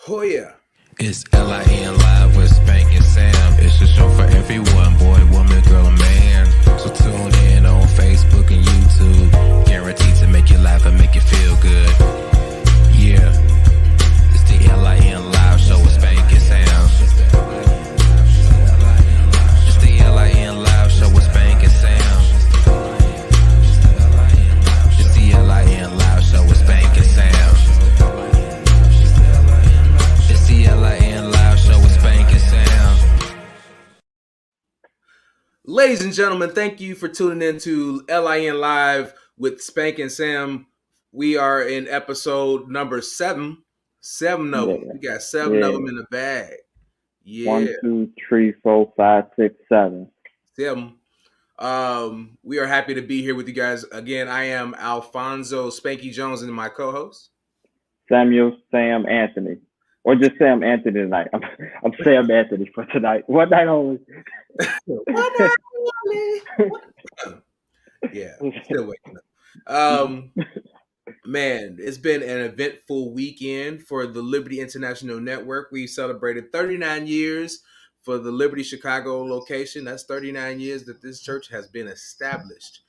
Oh yeah. It's LIN live with Spank and Sam. It's a show for everyone, boy, woman, girl, and man. So tune in on Facebook and YouTube. Guaranteed to make you laugh and make you feel good. Yeah, it's the LIN live show with Spank and Sam. It's the LIN live show with Spank and Sam. It's the LIN live show with Spank and Sam. It's the LIN live show with Spank and Sam. Ladies and gentlemen, thank you for tuning in to LIN Live with Spank and Sam. We are in episode number 7. 7 of them. Yeah. We got 7 of them in the bag. Yeah. 1, 2, 3, 4, 5, 6, 7. 7. We are happy to be here with you guys. Again, I am Alfonso Spanky Jones and my co-host. Samuel Sam Anthony. Or just Sam Anthony tonight. I'm Sam Anthony for tonight. One night only. Yeah, still waking up. Man, it's been an eventful weekend for the Liberty International Network. We celebrated 39 years for the Liberty Chicago location. That's 39 years that this church has been established.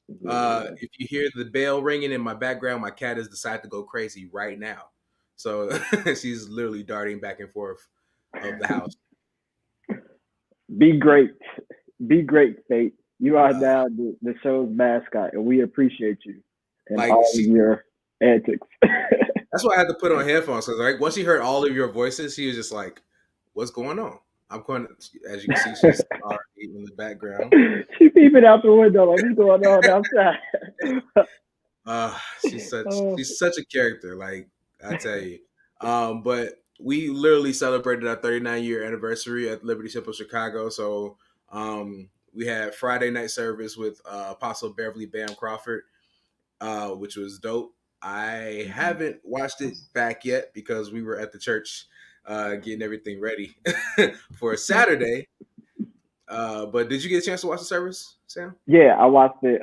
If you hear the bell ringing in my background, my cat has decided to go crazy right now. So she's literally darting back and forth of the house. Be great. Be great, Fate. You are now the show's mascot, and we appreciate you and Like, all of your antics. That's why I had to put on headphones. Because like once she heard all of your voices, she was just like, "What's going on?" I'm going. As you can see, she's already in the background. She's peeping out the window like, what's going on outside? She's such a character. Like I tell you. But we literally celebrated our 39-year anniversary at Liberty Temple Chicago. So we had Friday night service with Apostle Beverly Bam Crawford, which was dope. I haven't watched it back yet because we were at the church getting everything ready for Saturday. But did you get a chance to watch the service, Sam? Yeah, I watched it.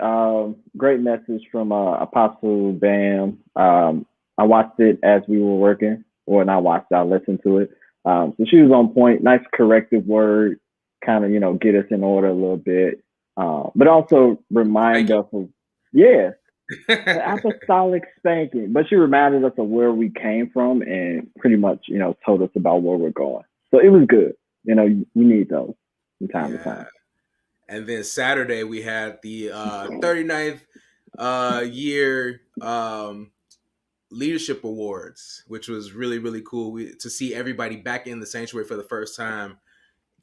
Great message from Apostle Bam. I watched it as we were working. Or not watched it, I listened to it. So she was on point. Nice corrective word, kind of, get us in order a little bit. But also remind us of, the apostolic spanking. But she reminded us of where we came from and pretty much, told us about where we're going. So it was good. We need those from time to time. And then Saturday we had the 39th year leadership awards, which was really, really cool to see everybody back in the sanctuary for the first time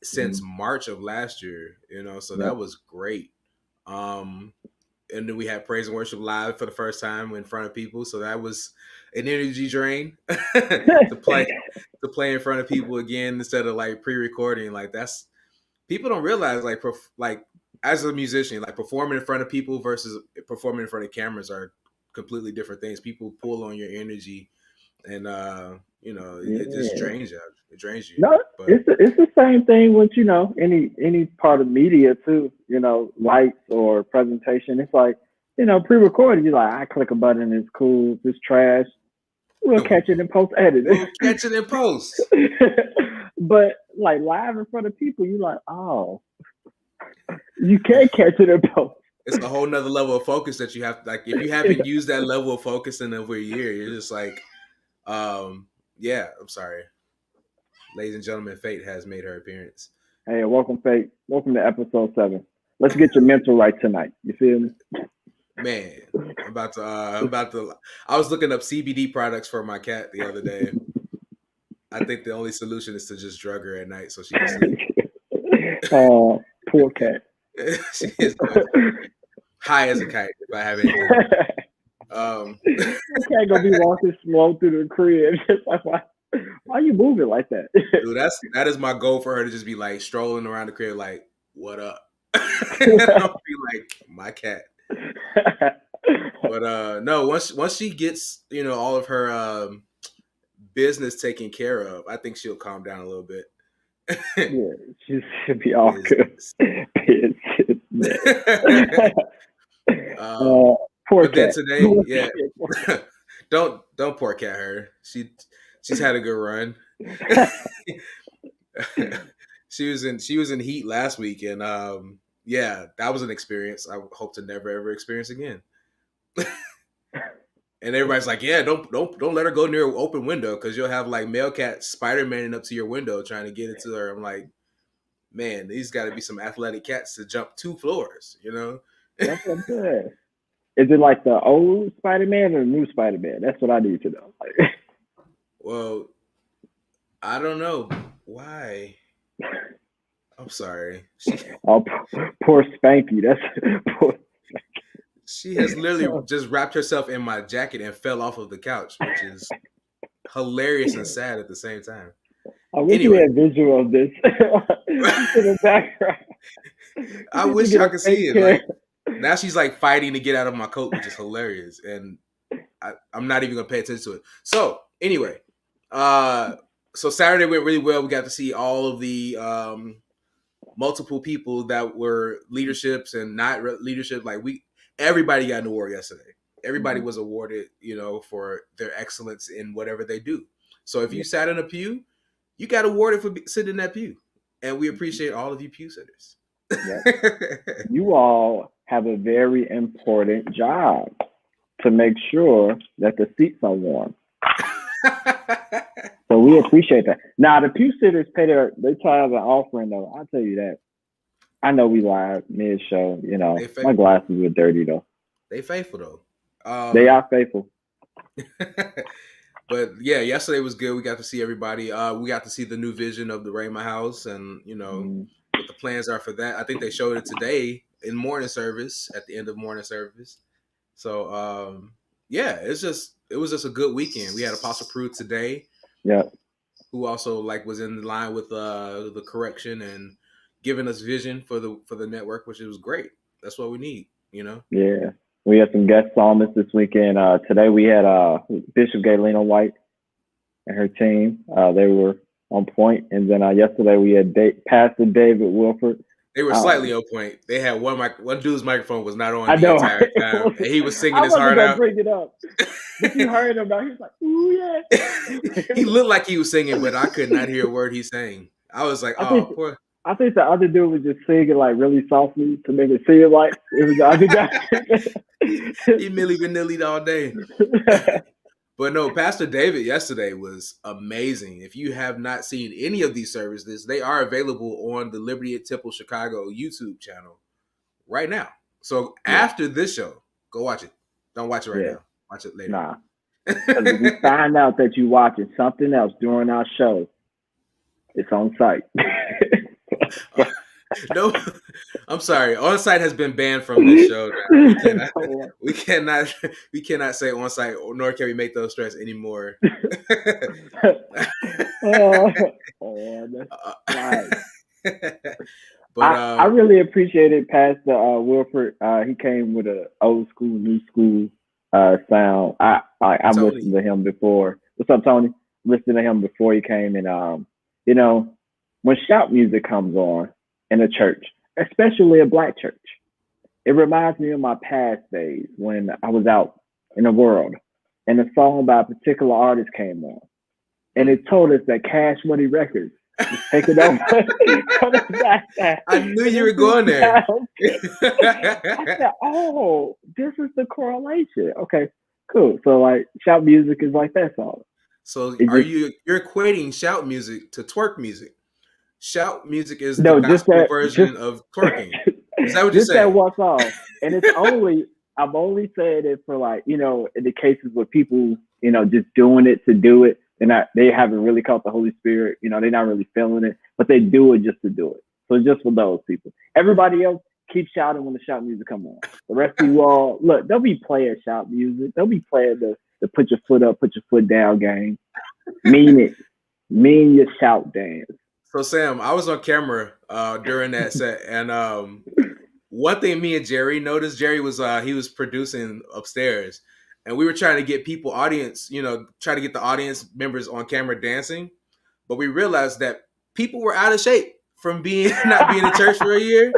since March of last year, so that was great. And then we had praise and worship live for the first time in front of people. So that was an energy drain to play in front of people again, instead of like pre-recording. Like that's, people don't realize like as a musician, like performing in front of people versus performing in front of cameras are completely different things. People pull on your energy and it just drains you. It drains you. No, but it's the same thing with any part of media too. Lights or presentation. It's like pre-recorded. You're like, I click a button, it's cool. It's trash. We'll catch it in post edit. We'll catch it in post. But like live in front of people, you're like, oh, you can't catch it in post. It's a whole nother level of focus that you have. Like if you haven't used that level of focus in over a year, you're just like, I'm sorry. Ladies and gentlemen, Fate has made her appearance. Hey, welcome, Fate. Welcome to episode 7. Let's get your mental right tonight. You feel me? Man, I'm about to. I was looking up CBD products for my cat the other day. I think the only solution is to just drug her at night so she can sleep. Oh, poor cat. She is high as a kite if I have anything. Cat gonna be walking slow through the crib. Just like, why are you moving like that? Dude, that is my goal for her, to just be like strolling around the crib like, what up? And I'll be like, my cat. But no, once she gets all of her business taken care of, I think she'll calm down a little bit. Yeah, she should be all good. Poor cat. Today, yeah. Don't poor cat her. She's had a good run. She was in Heat last week, and yeah, that was an experience I hope to never ever experience again. And everybody's like, yeah, don't let her go near an open window because you'll have like male cats Spider-Maning up to your window trying to get it to her. I'm like, man, these got to be some athletic cats to jump 2 floors, you know? That's what I'm saying. Is it like the old Spider-Man or the new Spider-Man? That's what I need to know. Well, I don't know why. I'm sorry. Oh, poor Spanky. That's poor. She has literally just wrapped herself in my jacket and fell off of the couch, which is hilarious and sad at the same time. I wish we had visual of this in the background. I wish y'all could see it. Like, now she's like fighting to get out of my coat, which is hilarious, and I'm not even gonna pay attention to it. So anyway, so Saturday went really well. We got to see all of the multiple people that were leaderships and not leadership. Like everybody got an award yesterday. Everybody was awarded, you know, for their excellence in whatever they do. So if you sat in a pew, you got awarded for sitting in that pew, and we appreciate all of you pew sitters. You all have a very important job to make sure that the seats are warm. So we appreciate that. Now the pew sitters they try to have an offering though. I'll tell you that. I know we live mid-show. You know, my glasses were dirty though. They faithful though. They are faithful. But yeah, yesterday was good. We got to see everybody. We got to see the new vision of the Rhema House, and you know what the plans are for that. I think they showed it today in morning service at the end of morning service. So yeah, it was just a good weekend. We had Apostle Prude today. Yeah. Who also like was in line with the correction and giving us vision for the network, which was great. That's what we need, you know. Yeah. We had some guest psalmists this weekend. Today we had Bishop Galena White and her team. They were on point. And then yesterday we had Pastor David Wilford. They were slightly on point. They had one dude's microphone was not on the entire time. And he was singing his heart out. Bring it up. But you heard him out. He was like, ooh, yeah. He looked like he was singing, but I could not hear a word he sang. I was like, poor. I think the other dude was just singing like really softly to make it seem like it was the other guy. He Milli Vanilli'd all day. But no, Pastor David yesterday was amazing. If you have not seen any of these services, they are available on the Liberty at Temple Chicago YouTube channel right now. So after this show, go watch it. Don't watch it right now. Watch it later. Nah. If we find out that you're watching something else during our show, it's on site. No, I'm sorry. On site has been banned from this show. We cannot say on site, nor can we make those threats anymore. But I really appreciated Pastor Wilford. He came with an old school, new school sound. I've listened to him before. What's up, Tony? Listened to him before he came, and you know, when shout music comes on in a church, especially a Black church, it reminds me of my past days when I was out in the world, and a song by a particular artist came on, and it told us that Cash Money Records was taking over. I knew you were going there. I said, "Oh, this is the correlation." Okay, cool. So like, shout music is like that song. So you're equating shout music to twerk music? Shout music is the gospel version of twerking. Is that what you're saying? That walks off, and it's I'm only saying it for like, you know, in the cases where people, you know, just doing it to do it, they haven't really caught the Holy Spirit. You know, they're not really feeling it, but they do it just to do it. So just for those people. Everybody else, keep shouting when the shout music come on. The rest of you all, look, they'll be playing shout music. They'll be playing the put your foot up, put your foot down game. Mean your shout dance. So Sam, I was on camera during that set, and one thing me and Jerry noticed, Jerry was he was producing upstairs, and we were trying to get try to get the audience members on camera dancing, but we realized that people were out of shape from not being in church for a year.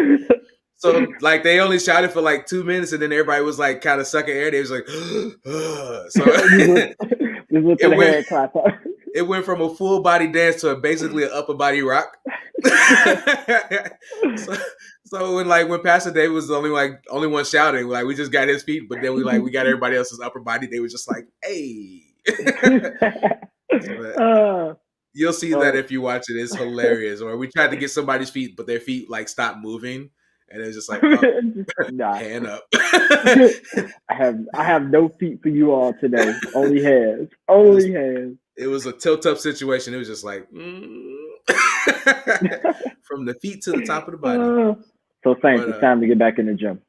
So like they only shouted for like 2 minutes, and then everybody was like kind of sucking air. They was like, so it went from a full body dance to basically an upper body rock. so when Pastor Dave was the only one shouting, like we just got his feet, but then we got everybody else's upper body. They were just like, hey. You'll see that if you watch it. It's hilarious. Or we tried to get somebody's feet, but their feet like stopped moving, and it's just like hand up. I have no feet for you all today. Only hands. Only hands. It was a tilt-up situation. It was just like from the feet to the top of the body. So thanks. It's time to get back in the gym.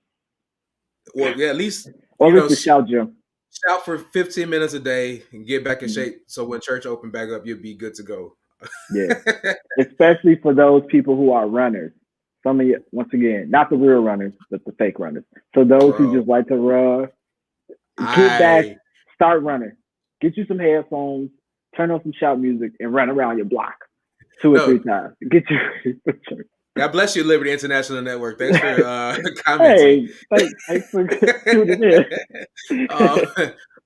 Well, yeah, at least the shout gym. Shout for 15 minutes a day and get back in shape. So when church open back up, you'll be good to go. Yeah, especially for those people who are runners. Some of you, once again, not the real runners, but the fake runners. So those who just like to run, get back, start running. Get you some headphones, turn on some shout music, and run around your block 2 or 3 times. Get you ready for church. God bless you, Liberty International Network. Thanks for commenting. Hey, thanks for tuning in.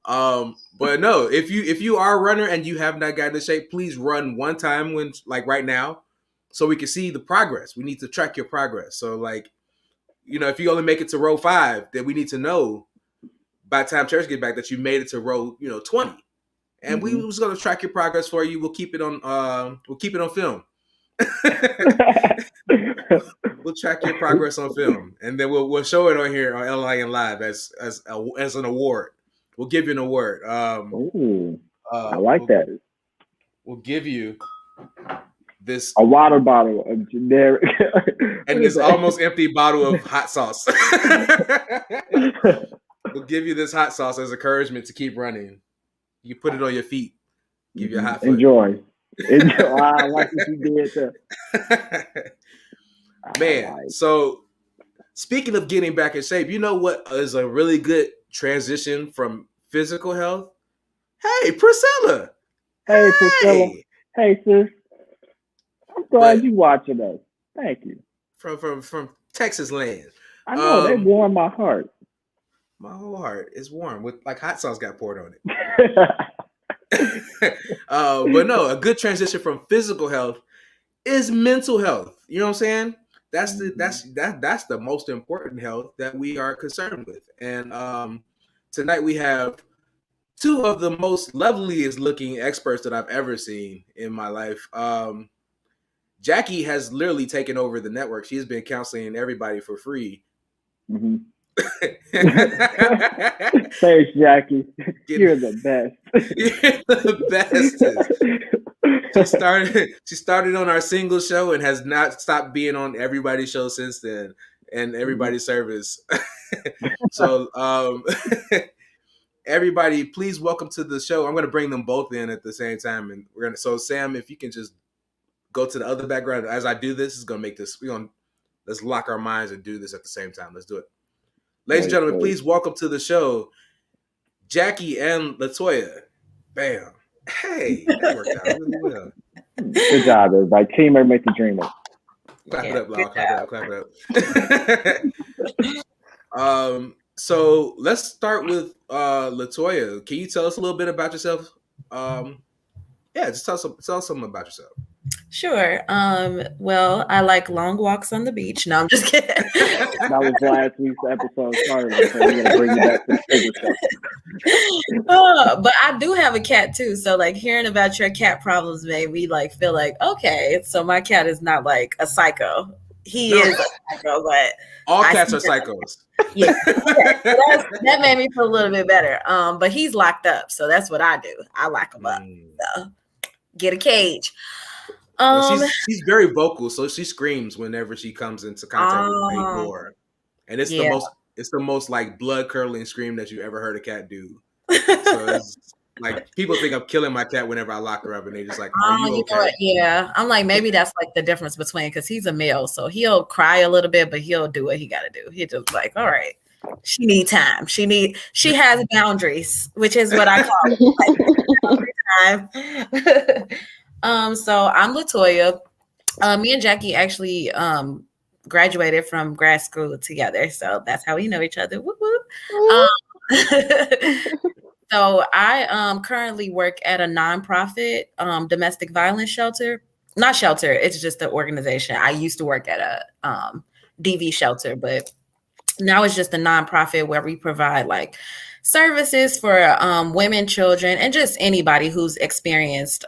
But no, if you are a runner and you have not gotten in shape, please run one time right now, so we can see the progress. We need to track your progress. So if you only make it to row 5, then we need to know by the time church get back that you made it to row 20, and we was going to track your progress for you. We'll keep it on film. We'll track your progress on film, and then we'll show it on here on LIN Live as an award. We'll give you an award. I like that. We'll give you this a water bottle of generic and this almost empty bottle of hot sauce. We'll give you this hot sauce as encouragement to keep running. You put it on your feet. Give you a hot foot. Enjoy. I like what you did there. Man, so speaking of getting back in shape, you know what is a really good transition from physical health? Hey, Priscilla. Hey, Priscilla. Hey, sis. I'm glad you watching us. Thank you. From Texas land. I know, they warm my heart. My whole heart is warm with hot sauce got poured on it. But no, a good transition from physical health is mental health. You know what I'm saying? That's the most important health that we are concerned with. And tonight we have 2 of the most loveliest looking experts that I've ever seen in my life. Jackie has literally taken over the network. She's been counseling everybody for free. Mm-hmm. Thanks, Jackie. You're the best. You're the best. She started on our single show and has not stopped being on everybody's show since then, and everybody's service. So everybody, please welcome to the show. I'm going to bring them both in at the same time, and so Sam, if you can just go to the other background as I do this, is going to make this. Let's lock our minds and do this at the same time. Let's do it. Ladies and gentlemen, please welcome to the show, Jackie and Latoya. Bam. Hey, that worked out really well. Good job, everybody. Teamwork makes the dream work. Clap it up, Lyle. Clap it up. So let's start with Latoya. Can you tell us a little bit about yourself? Just tell us something about yourself. Sure. Well, I like long walks on the beach. No, I'm just kidding. That was last week's episode. Sorry, so we're gonna bring you back to the bigger stuff. But I do have a cat too. So hearing about your cat problems made me feel okay, so my cat is not a psycho. He is a psycho, but all cats are psychos. Yeah. That made me feel a little bit better. But he's locked up, so that's what I do. I lock him up. So get a cage. She's very vocal, so she screams whenever she comes into contact with a door, and it's the most blood curdling scream that you ever heard a cat do. So it's people think I'm killing my cat whenever I lock her up, and they just are you okay? Know what? Yeah, I'm maybe that's the difference between, because he's a male, so he'll cry a little bit, but he'll do what he got to do. He just all right, she needs time. She has boundaries, which is what I call it. Time. So I'm Latoya. Me and Jackie actually graduated from grad school together, so that's how we know each other. Whoop, whoop. So I currently work at a nonprofit domestic violence shelter. Not shelter, it's just an organization. I used to work at a DV shelter, but now it's just a nonprofit where we provide like services for women, children, and just anybody who's experienced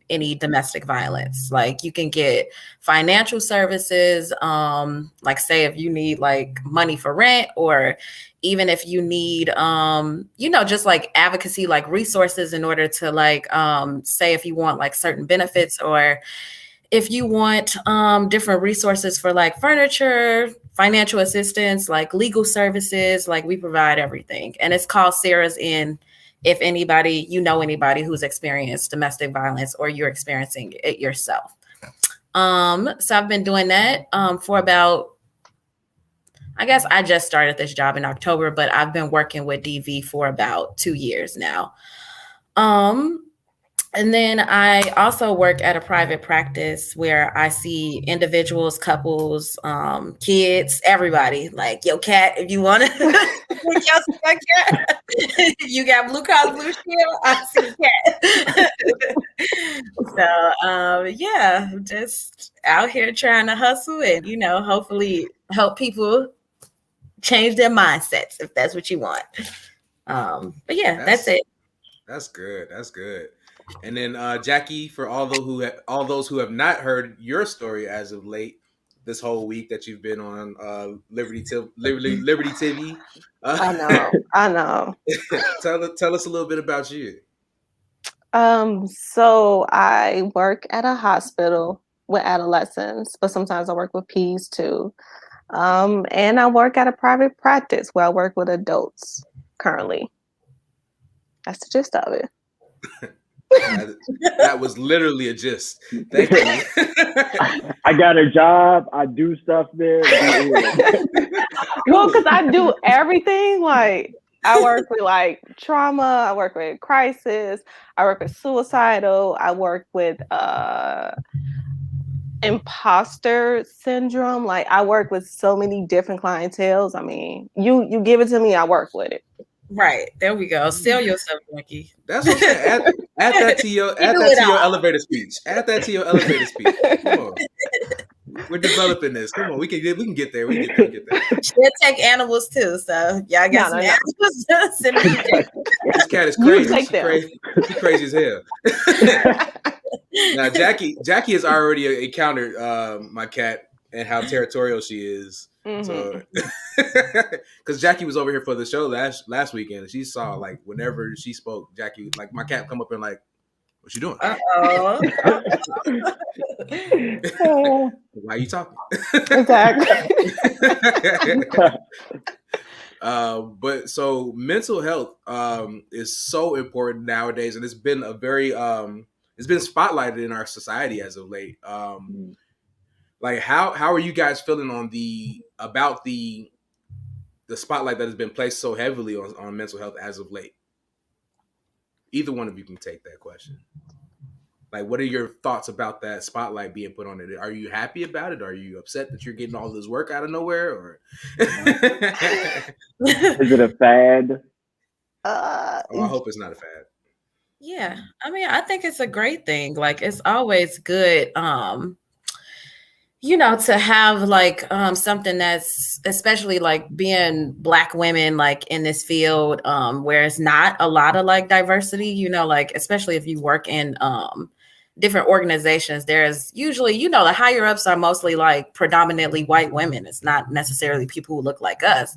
any domestic violence. Like you can get financial services, like say if you need like money for rent, or even if you need just like advocacy, like resources in order to like say if you want like certain benefits, or if you want different resources for like furniture, financial assistance, like legal services, like we provide everything. And it's called Sarah's Inn. If anybody who's experienced domestic violence or you're experiencing it yourself. So I've been doing that for about, I guess I just started this job in October, but I've been working with DV for about 2 years now. And then I also work at a private practice where I see individuals, couples, kids, everybody. Like your cat, if you want to, cat, you got blue collar, blue shield. I see cat. So yeah, just out here trying to hustle and hopefully help people change their mindsets if that's what you want. But yeah, that's it. That's good. That's good. And then Jackie, for all those who have not heard your story as of late, this whole week that you've been on Liberty TV. I know. Tell us a little bit about you. So I work at a hospital with adolescents, but sometimes I work with peds too. And I work at a private practice where I work with adults currently. That's the gist of it. That was literally a gist. Thank you. I got a job. I do stuff there. Well, because I do everything. Like I work with like trauma. I work with crisis. I work with suicidal. I work with imposter syndrome. Like I work with so many different clienteles. I mean, you give it to me, I work with it. Right. There we go. Sell yourself, Ricky. That's what I'm saying. Add that to your elevator speech. Add that to your elevator speech. Come on. We're developing this. Come on. We can get there. We can get there. She'll take animals too. So y'all got some animals. This cat is crazy. She's crazy as hell. Now Jackie has already encountered my cat and how territorial she is. Mm-hmm. So, because Jackie was over here for the show last weekend, and she saw like whenever she spoke, Jackie, like my cat, come up and like, "What you doing? Why are you talking?" Exactly. But so mental health is so important nowadays, and it's been it's been spotlighted in our society as of late. Like how are you guys feeling on about the spotlight that has been placed so heavily on mental health as of late? Either one of you can take that question. Like, what are your thoughts about that spotlight being put on it? Are you happy about it? Are you upset that you're getting all this work out of nowhere? Or is it a fad? I hope it's not a fad. Yeah, I mean, I think it's a great thing. Like, it's always good. To have like something that's, especially like being Black women like in this field where it's not a lot of like diversity, like especially if you work in different organizations, there's usually, the higher ups are mostly like predominantly white women. It's not necessarily people who look like us.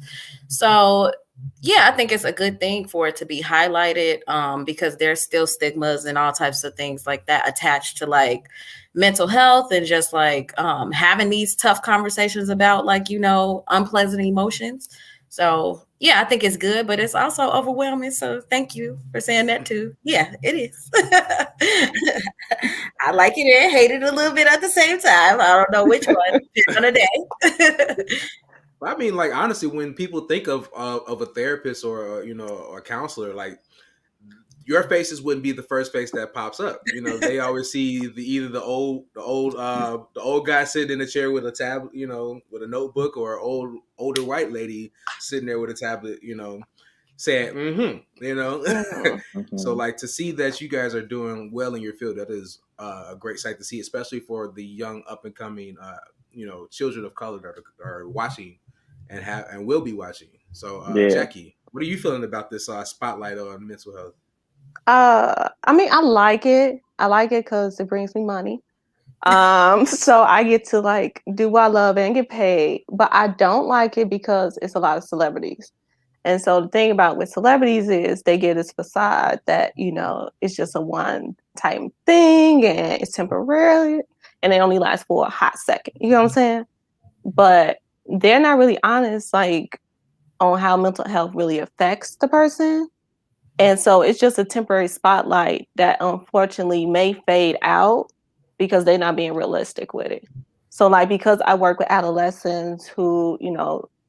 So yeah, I think it's a good thing for it to be highlighted because there's still stigmas and all types of things like that attached to like mental health and just like having these tough conversations about like, unpleasant emotions. So yeah, I think it's good, but it's also overwhelming. So thank you for saying that too. Yeah, it is. I like it and hate it a little bit at the same time. I don't know which one. Depends on the day. I mean, like honestly, when people think of a therapist or a counselor, like your faces wouldn't be the first face that pops up. They always see either the old guy sitting in a chair with a tablet, with a notebook, or older white lady sitting there with a tablet, saying, you know. So Mhm. like to see that you guys are doing well in your field, that is a great sight to see, especially for the young up and coming, children of color that are watching and will be watching. So Yeah. Jackie, what are you feeling about this spotlight on mental health? I mean, I like it. I like it because it brings me money. So I get to like do what I love and get paid. But I don't like it because it's a lot of celebrities. And so the thing about with celebrities is they get this facade that, it's just a one time thing and it's temporary and it only lasts for a hot second. You know what I'm saying? But they're not really honest like on how mental health really affects the person. And so it's just a temporary spotlight that unfortunately may fade out because they're not being realistic with it. So like because I work with adolescents who,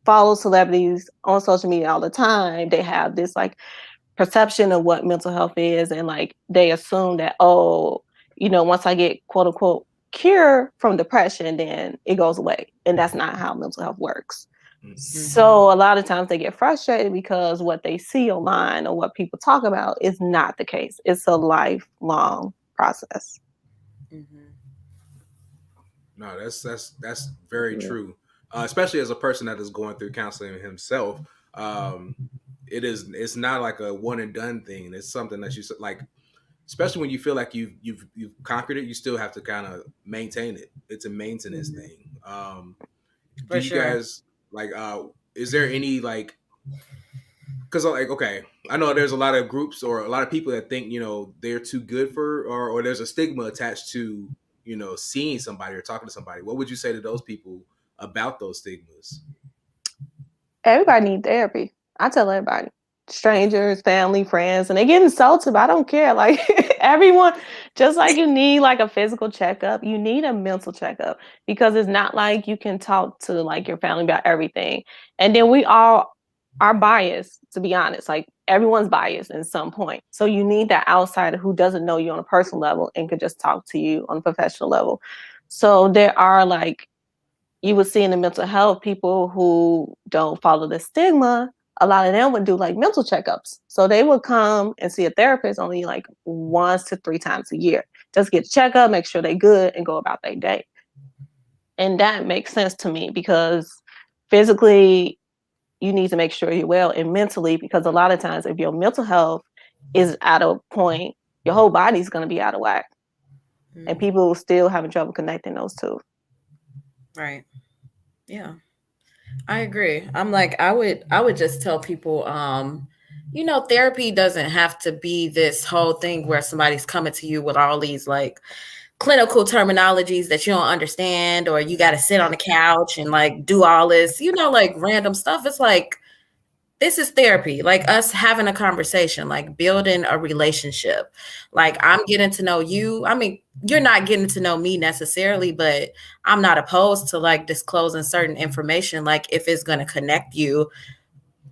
follow celebrities on social media all the time, they have this like perception of what mental health is and like they assume that, oh, once I get quote unquote cure from depression, then it goes away. And that's not how mental health works. So a lot of times they get frustrated because what they see online or what people talk about is not the case. It's a lifelong process. No, that's very true. Especially as a person that is going through counseling himself, it's not like a one and done thing. It's something that you like, especially when you feel like you've conquered it. You still have to kind of maintain it. It's a maintenance thing. Do For you sure. guys like? Is there any like? Because like, okay, I know there's a lot of groups or a lot of people that think they're too good for, or there's a stigma attached to seeing somebody or talking to somebody. What would you say to those people about those stigmas? Everybody needs therapy. I tell everybody, strangers, family, friends, and they get insulted, but I don't care. Like everyone, just like you need like a physical checkup, you need a mental checkup because it's not like you can talk to like your family about everything. And then we all are biased, to be honest. Like everyone's biased in some point. So you need that outsider who doesn't know you on a personal level and could just talk to you on a professional level. So there are like you would see in the mental health people who don't follow the stigma, a lot of them would do like mental checkups. So they would come and see a therapist only like once to 3 times a year. Just get a checkup, make sure they're good, and go about their day. And that makes sense to me because physically, you need to make sure you're well, and mentally, because a lot of times if your mental health is out of point, your whole body's going to be out of whack. And people still having trouble connecting those two. Right. Yeah. I agree. I'm like, I would just tell people, therapy doesn't have to be this whole thing where somebody's coming to you with all these like clinical terminologies that you don't understand, or you got to sit on the couch and like do all this, like random stuff. It's like, this is therapy, like us having a conversation, like building a relationship. Like I'm getting to know you. I mean, you're not getting to know me necessarily, but I'm not opposed to like disclosing certain information, like if it's going to connect you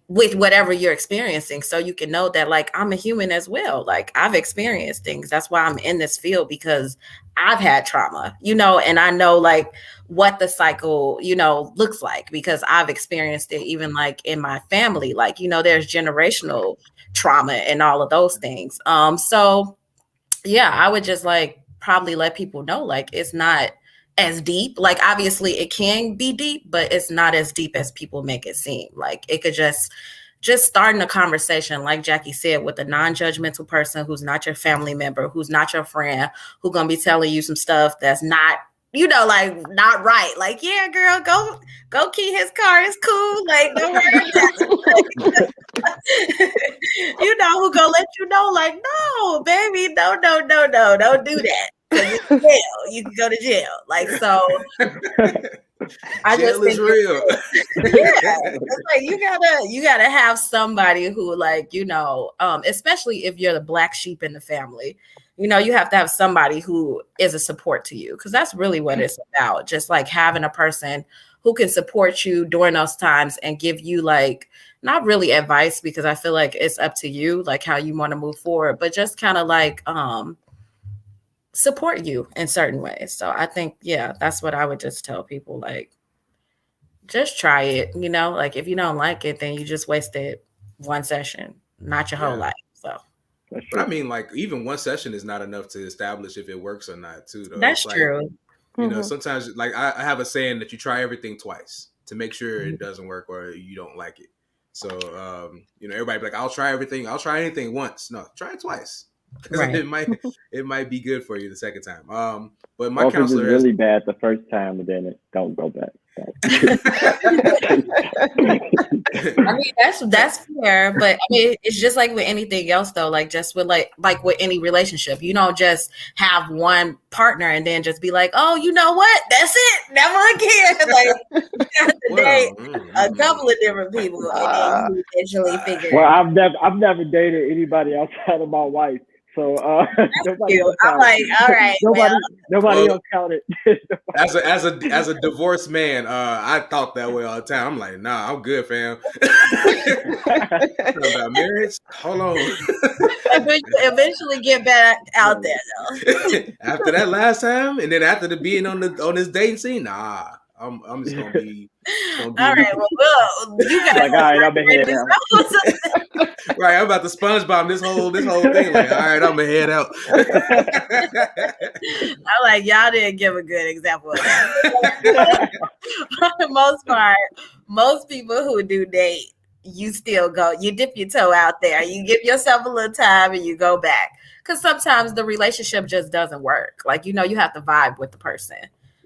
with whatever you're experiencing, so you can know that like I'm a human as well. Like I've experienced things. That's why I'm in this field, because I've had trauma, and I know like what the cycle, looks like, because I've experienced it even like in my family. Like, there's generational trauma and all of those things. So yeah, I would just like probably let people know like it's not as deep. Like obviously it can be deep, but it's not as deep as people make it seem. Like it could just starting a conversation, like Jackie said, with a non-judgmental person who's not your family member, who's not your friend, who's gonna be telling you some stuff that's not, like not right. Like, yeah, girl, go key his car. It's cool. Like, don't worry about it. Who gonna let you know, like, no, baby, no, don't do that. Because it's jail. You can go to jail. Like, so I just Jail is think real. it's like you gotta have somebody who like, especially if you're the black sheep in the family, you have to have somebody who is a support to you, because that's really what it's about. Just like having a person who can support you during those times and give you like, not really advice, because I feel like it's up to you, like how you want to move forward, but just kind of like support you in certain ways. So I think, yeah, that's what I would just tell people, like, just try it, like if you don't like it, then you just wasted one session, not your whole life. So but I mean, like, even one session is not enough to establish if it works or not, too, though. that's It's like, true. you know, sometimes, like, I have a saying that you try everything twice to make sure it doesn't work or you don't like it. So, you know, everybody be like, I'll try everything. I'll try anything once. No, try it twice. Because Right. it might be good for you the second time. But my Or if it's counselor really bad the first time, and then don't go back. I mean, that's fair, but I mean, it's just like with anything else, though. Like just with like with any relationship, you don't just have one partner and then just be like, oh, you know what? That's it, never again. Like you have to date a couple of different people, and then you eventually figure. Well, I've never dated anybody outside of my wife. So nobody else I'm like, all right, nobody else counted. as a divorced man, I thought that way all the time. I'm like, nah, I'm good, fam. About marriage, hold on. Eventually get back out there though. After that last time, and then after the being on this dating scene, nah. I'm just gonna be. All right, well, you got like, all right, I'm ahead out. Right, I'm about to SpongeBob this whole thing. Like, all right, I'm gonna head out. I'm like, y'all didn't give a good example of that. For the most part, most people who do date, you still go, you dip your toe out there, you give yourself a little time, and you go back. Because sometimes the relationship just doesn't work. Like, you know, you have to vibe with the person.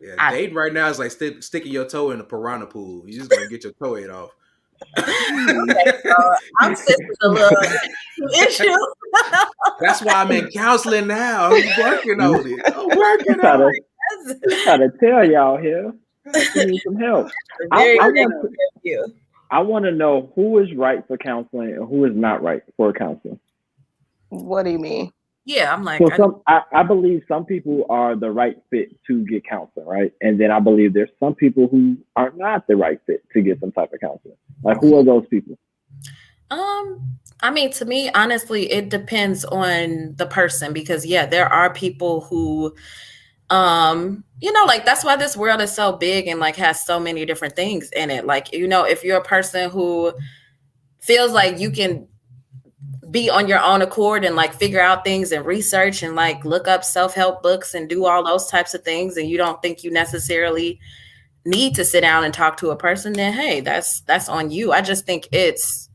Yeah, dating right now is like sticking your toe in a piranha pool. You're just gonna get your toe ate off. Okay, so I'm sitting a little issue. That's why I'm in counseling now. I'm working on it. I'm working on it. I'm trying to tell y'all here. You need some help. I want to know who is right for counseling and who is not right for counseling. What do you mean? Yeah, I'm like, so I believe some people are the right fit to get counseling, right? And then I believe there's some people who are not the right fit to get some type of counseling. Like, who are those people? I mean, to me, honestly, it depends on the person because, yeah, there are people who, you know, like that's why this world is so big and like has so many different things in it. Like, you know, if you're a person who feels like you can be on your own accord and like figure out things and research and like look up self-help books and do all those types of things, and you don't think you necessarily need to sit down and talk to a person, then hey, that's on you. I just think it's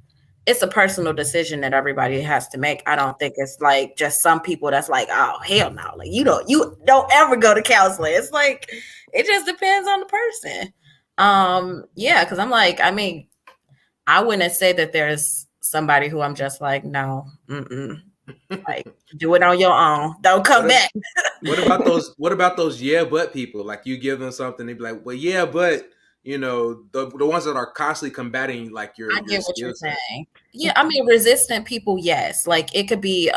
a personal decision that everybody has to make. I don't think it's like just some people that's like, oh hell no, like you don't ever go to counseling. It's like it just depends on the person. Yeah, because I'm like, I mean, I wouldn't say that there's somebody who I'm just like, no, like do it on your own. Don't come back. What about those yeah, but people? Like you give them something, they be like, well, yeah, but you know, the ones that are constantly combating like your I get what you're saying. Yeah, I mean resistant people, yes. Like it could be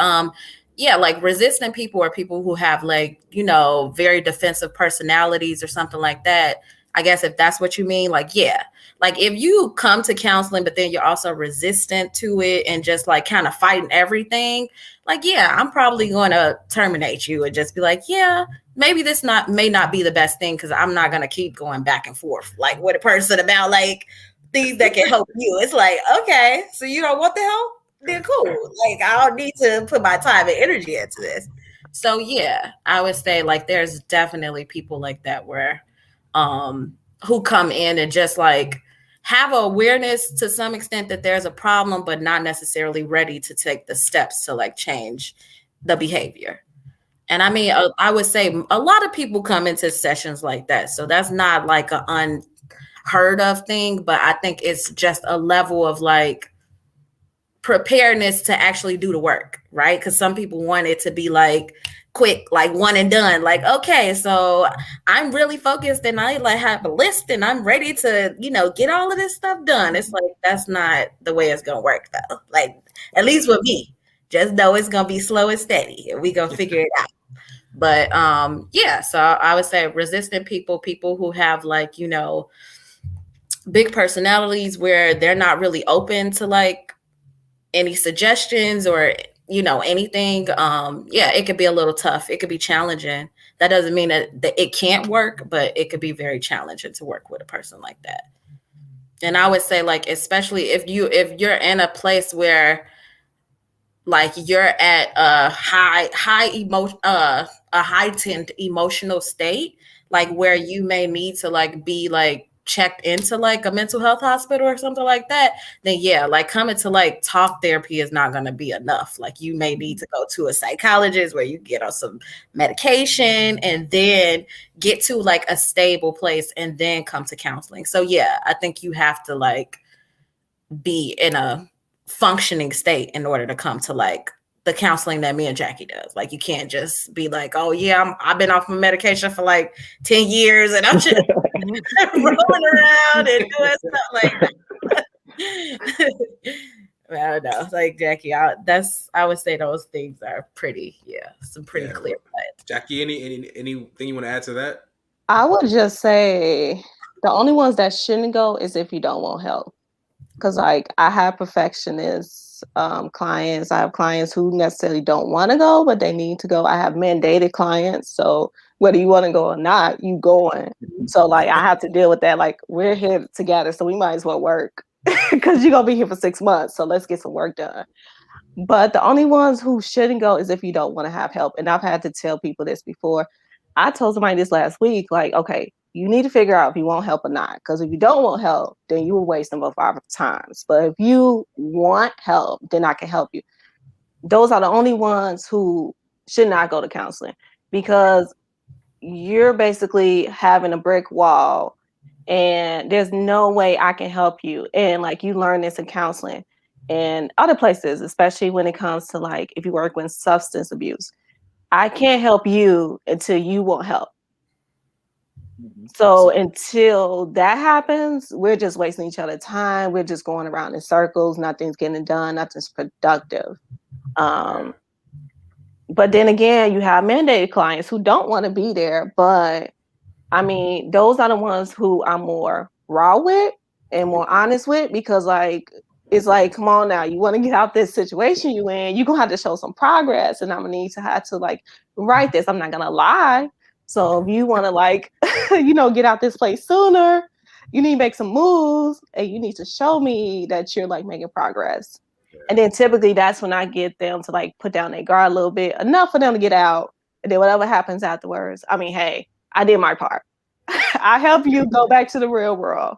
yeah, like resistant people are people who have like, you know, very defensive personalities or something like that. I guess if that's what you mean, like, yeah. Like if you come to counseling, but then you're also resistant to it and just like kind of fighting everything, like, yeah, I'm probably going to terminate you and just be like, yeah, maybe this may not be the best thing because I'm not going to keep going back and forth like with a person about like things that can help you. It's like, okay, so you don't want the help? Then cool. Like I don't need to put my time and energy into this. So yeah, I would say like there's definitely people like that where who come in and just like have awareness to some extent that there's a problem, but not necessarily ready to take the steps to like change the behavior. And I mean, I would say a lot of people come into sessions like that. So that's not like an unheard of thing, but I think it's just a level of like preparedness to actually do the work, right? Because some people want it to be like quick, like one and done. Like, okay, so I'm really focused and I like have a list and I'm ready to, you know, get all of this stuff done. It's like that's not the way it's gonna work though. Like, at least with me, just know it's gonna be slow and steady and we gonna figure it out. But yeah, so I would say resistant people who have like, you know, big personalities where they're not really open to like any suggestions or you know anything. Yeah, it could be a little tough, it could be challenging. That doesn't mean that it can't work, but it could be very challenging to work with a person like that. And I would say, like, especially if you're in a place where like you're at a a heightened emotional state, like where you may need to like be like checked into like a mental health hospital or something like that, then yeah, like coming to like talk therapy is not going to be enough. Like you may need to go to a psychologist where you get on some medication and then get to like a stable place and then come to counseling. So yeah, I think you have to like be in a functioning state in order to come to like the counseling that me and Jackie does. Like you can't just be like, oh yeah, I've been off my medication for like 10 years and I'm just rolling around and doing stuff like that. I don't know. Like Jackie, I would say those things are pretty, some pretty clear cut. Jackie, anything you want to add to that? I would just say the only ones that shouldn't go is if you don't want help. Because like I have perfectionist clients. I have clients who necessarily don't want to go, but they need to go. I have mandated clients. So whether you want to go or not, you going. So like I have to deal with that. Like we're here together, so we might as well work because you're going to be here for 6 months. So let's get some work done. But the only ones who shouldn't go is if you don't want to have help. And I've had to tell people this before. I told somebody this last week, like, okay, you need to figure out if you want help or not. Because if you don't want help, then you will waste both our times. But if you want help, then I can help you. Those are the only ones who should not go to counseling, because you're basically having a brick wall and there's no way I can help you. And like you learn this in counseling and other places, especially when it comes to like if you work with substance abuse. I can't help you until you want help. So until that happens, we're just wasting each other's time. We're just going around in circles. Nothing's getting done. Nothing's productive. But then again, you have mandated clients who don't want to be there. But I mean, those are the ones who I'm more raw with and more honest with, because like, it's like, come on now, you want to get out this situation you in, you're going to have to show some progress. And I'm going to have to like write this. I'm not going to lie. So if you want to like, get out this place sooner, you need to make some moves and you need to show me that you're like making progress. And then typically that's when I get them to like put down their guard a little bit, enough for them to get out. And then whatever happens afterwards, I mean, hey, I did my part. I help you go back to the real world.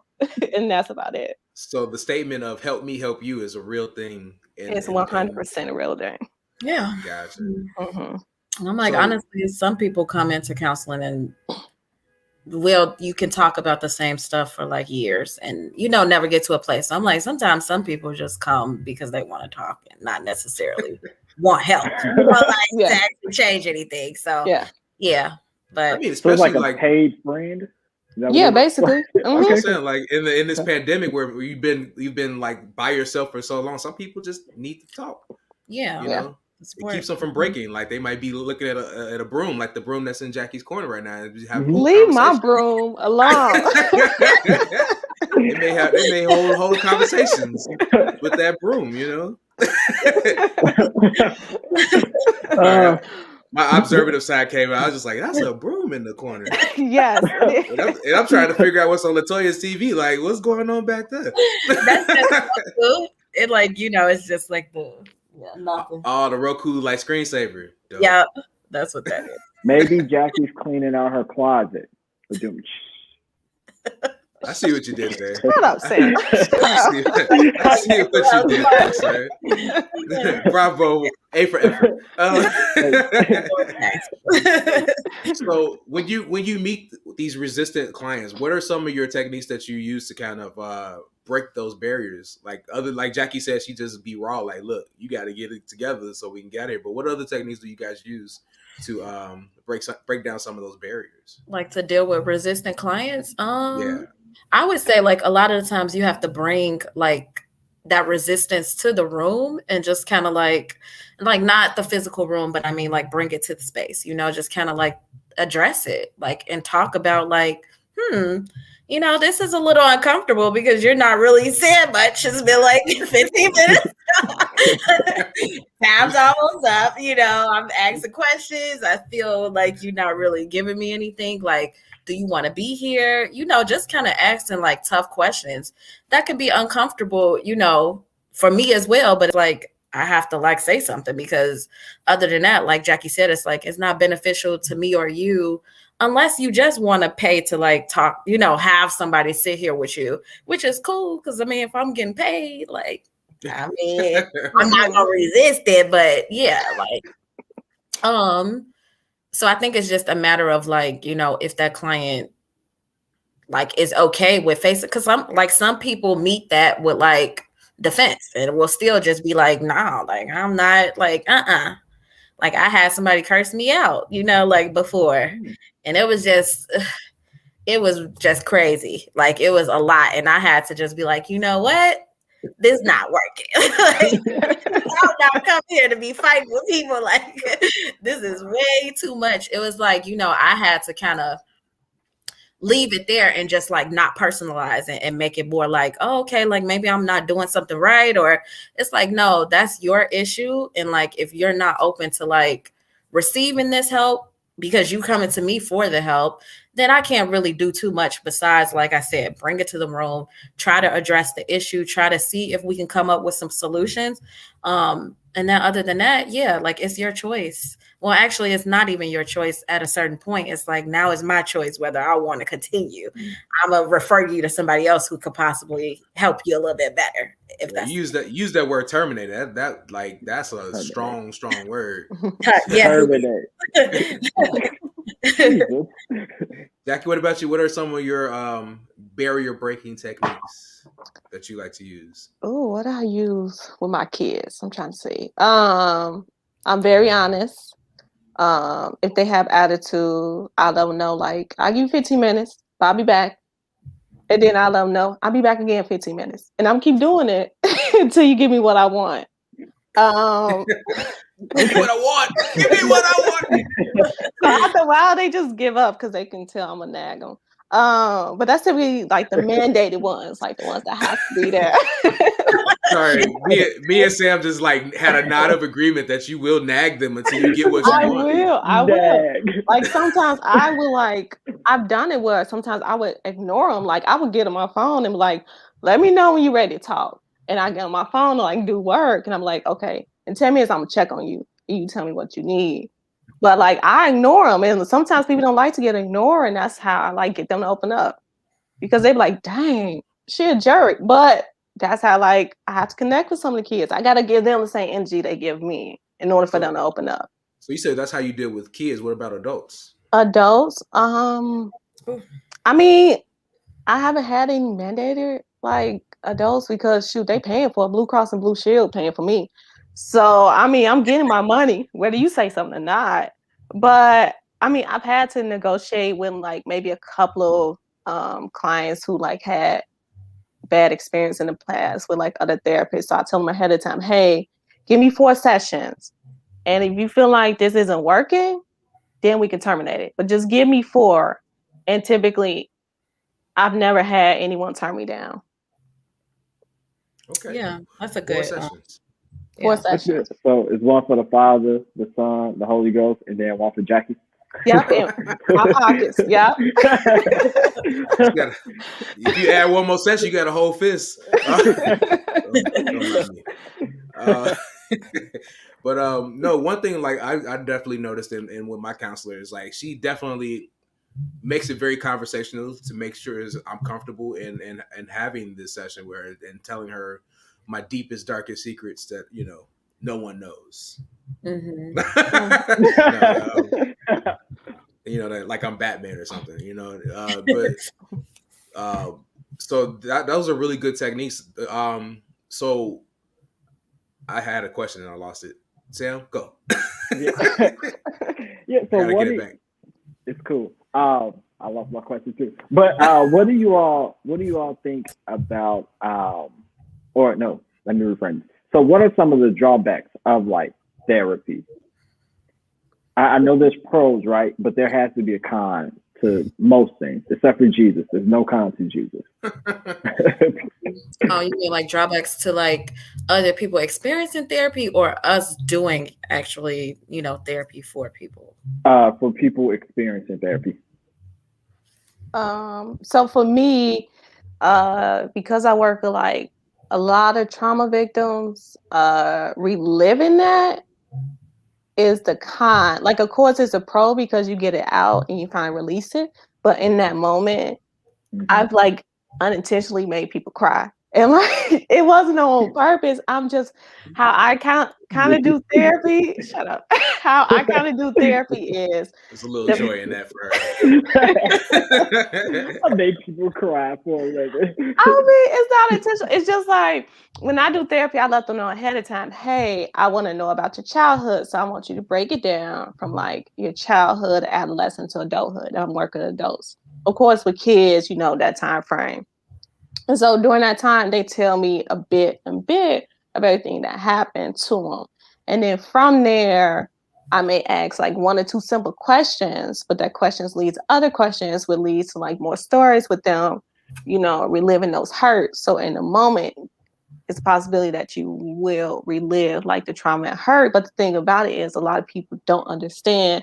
And that's about it. So the statement of "help me, help you" is a real thing. It's 100% a real thing. Yeah. Gotcha. Mm-hmm. And I'm like, honestly, some people come into counseling and you can talk about the same stuff for like years and never get to a place. So I'm like, sometimes some people just come because they want to talk and not necessarily want help, to actually change anything. So yeah. But I mean, so especially it's like a paid friend. Yeah, basically. Mm-hmm. I'm saying, like in this pandemic where you've been like by yourself for so long, some people just need to talk. Yeah, it keeps them from breaking. Like they might be looking at a broom, like the broom that's in Jackie's corner right now. And have leave my broom alone. they may hold conversations with that broom. My observative side came out. I was just like, that's a broom in the corner. Yes. and I'm trying to figure out what's on Latoya's TV. Like, what's going on back there? That's just cool. It it's just like nothing. Oh, the Roku like screensaver. Dope. Yeah, that's what that is. Maybe Jackie's cleaning out her closet. I see what you did there. Shut up, Sam. I see what you did there, sir. Bravo. A for effort. So when you meet these resistant clients, what are some of your techniques that you use to kind of break those barriers? Like Jackie said, she just be raw. Like, look, you got to get it together so we can get here. But what other techniques do you guys use to break down some of those barriers? Like to deal with resistant clients? I would say like a lot of the times you have to bring like that resistance to the room and just kind of like not the physical room, but I mean like bring it to the space, just kind of like address it, like, and talk about like This is a little uncomfortable because you're not really saying much. It's been like 15 minutes. Time's almost up. I'm asking questions. I feel like you're not really giving me anything. Like, do you want to be here? Just kind of asking like tough questions. That could be uncomfortable, for me as well. But it's like, I have to like say something because other than that, like Jackie said, it's like, it's not beneficial to me or you unless you just want to pay to like talk, have somebody sit here with you, which is cool. Cause I mean, if I'm getting paid, like, I mean, I'm not gonna resist it, but yeah, so I think it's just a matter of like, if that client like is okay with facing, because some people meet that with like defense and will still just be like, nah, like I'm not like, like I had somebody curse me out, like before. And it was just crazy. Like it was a lot. And I had to just be like, you know what? This not working. Like, I'll not come here to be fighting with people. Like this is way too much. It was like, I had to kind of leave it there and just like not personalize it and make it more like, oh, okay, like maybe I'm not doing something right. Or it's like, no, that's your issue. And like, if you're not open to like receiving this help because you coming to me for the help, then I can't really do too much besides, like I said, bring it to the room, try to address the issue, try to see if we can come up with some solutions. And then other than that, yeah, like it's your choice. Well, actually, it's not even your choice at a certain point. It's like, now it's my choice whether I want to continue. I'm going to refer you to somebody else who could possibly help you a little bit better. If that's use that word terminate. That's a strong word. Terminate. Jackie, what about you? What are some of your barrier breaking techniques that you like to use? Oh, what do I use with my kids? I'm trying to see. I'm very honest. If they have attitude, I'll let them know, like, I'll give you 15 minutes, but I'll be back. And then I'll let them know, I'll be back again in 15 minutes. And I'm keep doing it until you give me what I want. Give me what I want. Give me what I want. So after a while, they just give up because they can tell I'm a nag them. But that's typically like the mandated ones, like the ones that have to be there. Sorry, me and Sam just like had a nod of agreement that you will nag them until you get what you want. I will. Like sometimes I will like, I've done it where sometimes I would ignore them. Like I would get on my phone and be like, let me know when you're ready to talk. And I get on my phone to like do work. And I'm like, okay, in 10 minutes, I'm gonna check on you. And you tell me what you need. But like I ignore them. And sometimes people don't like to get ignored. And that's how I like get them to open up. Because they be like, dang, she a jerk. But that's how like I have to connect with some of the kids. I gotta give them the same energy they give me in order for them to open up. So you said that's how you deal with kids. What about adults? Adults, I mean, I haven't had any mandated like adults because shoot, they paying for Blue Cross and Blue Shield paying for me. So I mean, I'm getting my money, whether you say something or not. But I mean, I've had to negotiate with like maybe a couple of clients who like had bad experience in the past with like other therapists. So I tell them ahead of time, hey, give me 4 sessions. And if you feel like this isn't working, then we can terminate it. But just give me 4. And typically, I've never had anyone turn me down. Okay. Yeah, that's a good 4 sessions. 4 sessions. So it's one for the Father, the Son, the Holy Ghost, and then one for Jackie. Yep, in my pockets. Yep. If you add one more session, you got a whole fist. But no, one thing like I definitely noticed in with my counselor is like she definitely makes it very conversational to make sure I'm comfortable in having this session where and telling her my deepest, darkest secrets that no one knows. Mm-hmm. That like I'm Batman or something. So those are really good techniques. So I had a question and I lost it. Sam, go. Yeah. So it's cool. I lost my question too. But what do you all think about or no, let me rephrase. So what are some of the drawbacks of like therapy? I know there's pros, right? But there has to be a con to most things, except for Jesus. There's no con to Jesus. Oh, you mean like drawbacks to like other people experiencing therapy or us doing actually, therapy for people? For people experiencing therapy. So for me, because I work with like a lot of trauma victims, reliving that is the con. Like, of course, it's a pro because you get it out and you finally release it. But in that moment, I've like unintentionally made people cry. And like it wasn't on purpose. I'm just how I kind of do therapy. Shut up. How I kind of do therapy is there's a little joy in that for her. I made people cry for a living. I mean, it's not intentional. It's just like when I do therapy, I let them know ahead of time, hey, I want to know about your childhood. So I want you to break it down from like your childhood, adolescence to adulthood. I'm working with adults. Of course, with kids, that time frame. And so during that time, they tell me a bit of everything that happened to them. And then from there, I may ask like one or two simple questions, but that questions leads to other questions, would lead to like more stories with them, reliving those hurts. So in the moment, it's a possibility that you will relive like the trauma and hurt. But the thing about it is a lot of people don't understand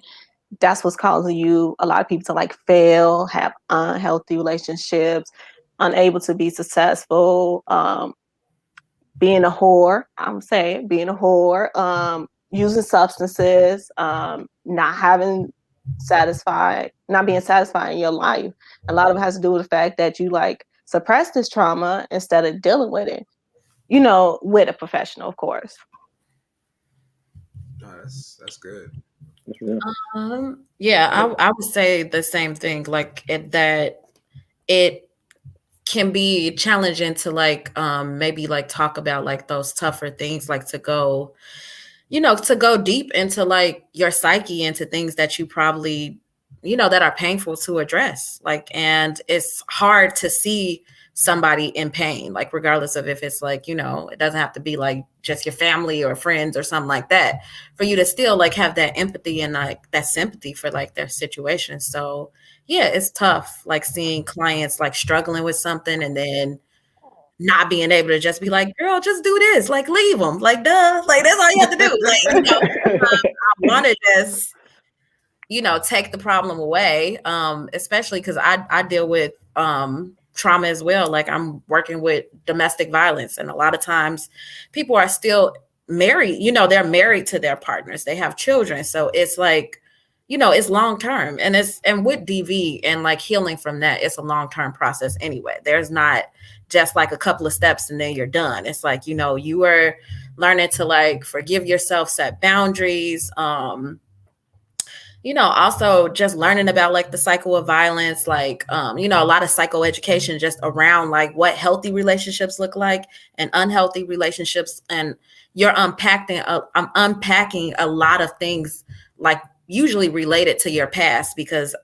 that's what's causing a lot of people to like fail, have unhealthy relationships, unable to be successful, being a whore, using substances, not being satisfied in your life. A lot of it has to do with the fact that you like suppress this trauma instead of dealing with it, with a professional, of course. No, that's good. Yeah, I would say the same thing, like that it can be challenging to like maybe like talk about like those tougher things, like to go deep into like your psyche, into things that you probably that are painful to address, like, and it's hard to see somebody in pain, like regardless of if it's like, it doesn't have to be like just your family or friends or something like that, for you to still like have that empathy and like that sympathy for like their situation. So yeah, it's tough like seeing clients like struggling with something and then not being able to just be like, girl, just do this, like leave them, like duh, like that's all you have to do. Like, I want to just take the problem away, especially because I deal with trauma as well. Like I'm working with domestic violence, and a lot of times people are still married, they're married to their partners, they have children, so it's like, it's long term, and with DV and like healing from that, it's a long-term process anyway. There's not just like a couple of steps and then you're done. It's like, you are learning to like forgive yourself, set boundaries, also just learning about like the cycle of violence, like, a lot of psychoeducation just around like what healthy relationships look like and unhealthy relationships. And I'm unpacking a lot of things, like usually related to your past, because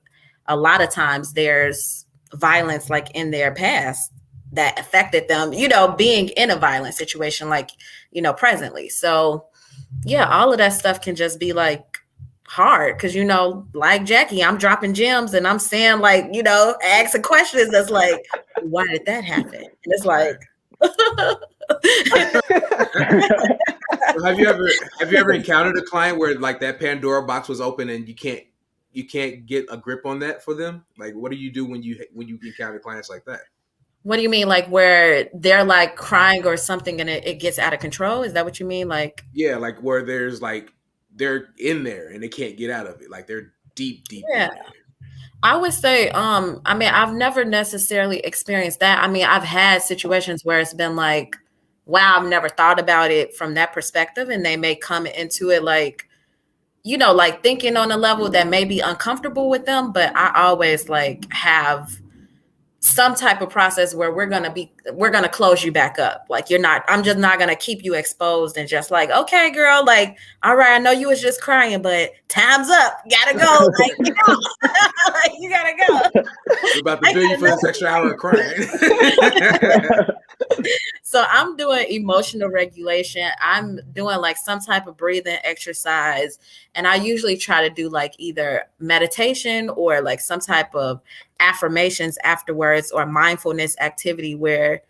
a lot of times there's violence like in their past that affected them, being in a violent situation, like, presently. So yeah, all of that stuff can just be like hard because, like Jackie, I'm dropping gems and I'm saying like, asking questions that's like, why did that happen? And it's like, have you ever encountered a client where like that Pandora box was open and you can't get a grip on that for them? Like, what do you do when you encounter clients like that? What do you mean? Like where they're like crying or something and it gets out of control? Is that what you mean? Like, yeah, like where there's like, they're in there and they can't get out of it. Like they're deep in there. I would say, I mean, I've never necessarily experienced that. I mean, I've had situations where it's been like, wow, I've never thought about it from that perspective. And they may come into it like, like thinking on a level that may be uncomfortable with them. But I always like have some type of process where we're going to close you back up. Like I'm just not going to keep you exposed and just like, okay, girl, like, all right, I know you was just crying, but time's up. You gotta go. Like, like, you gotta go. We're about to bill you for this extra hour of crying. So I'm doing emotional regulation. I'm doing like some type of breathing exercise. And I usually try to do like either meditation or like some type of affirmations afterwards or mindfulness activity where,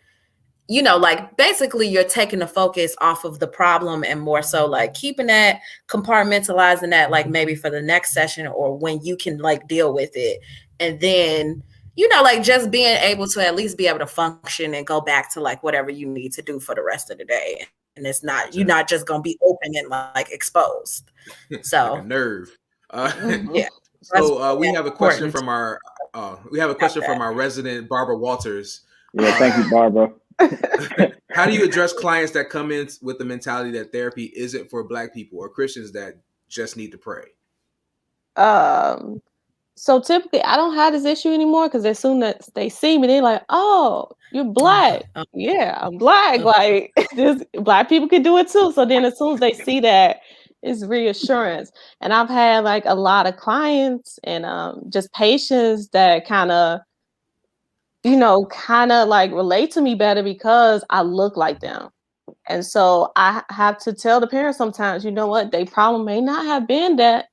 you know, like basically you're taking the focus off of the problem and more so like keeping that, compartmentalizing that, like maybe for the next session or when you can like deal with it. And then, you know, like just being able to at least be able to function and go back to like whatever you need to do for the rest of the day. And it's not, you're not just going to be open and like exposed. So, like a nerve. yeah. So we have a question important. from our resident Barbara Walters. Yeah, thank you, Barbara. How do you address clients that come in with the mentality that therapy isn't for Black people or Christians that just need to pray? So typically I don't have this issue anymore because as soon as they see me, they're like, "Oh, you're Black." Yeah, I'm Black. Like this, Black people can do it too. So then as soon as they see that, it's reassurance. And I've had like a lot of clients and just patients that kind of like relate to me better because I look like them. And so I have to tell the parents sometimes, you know what, their problem may not have been that,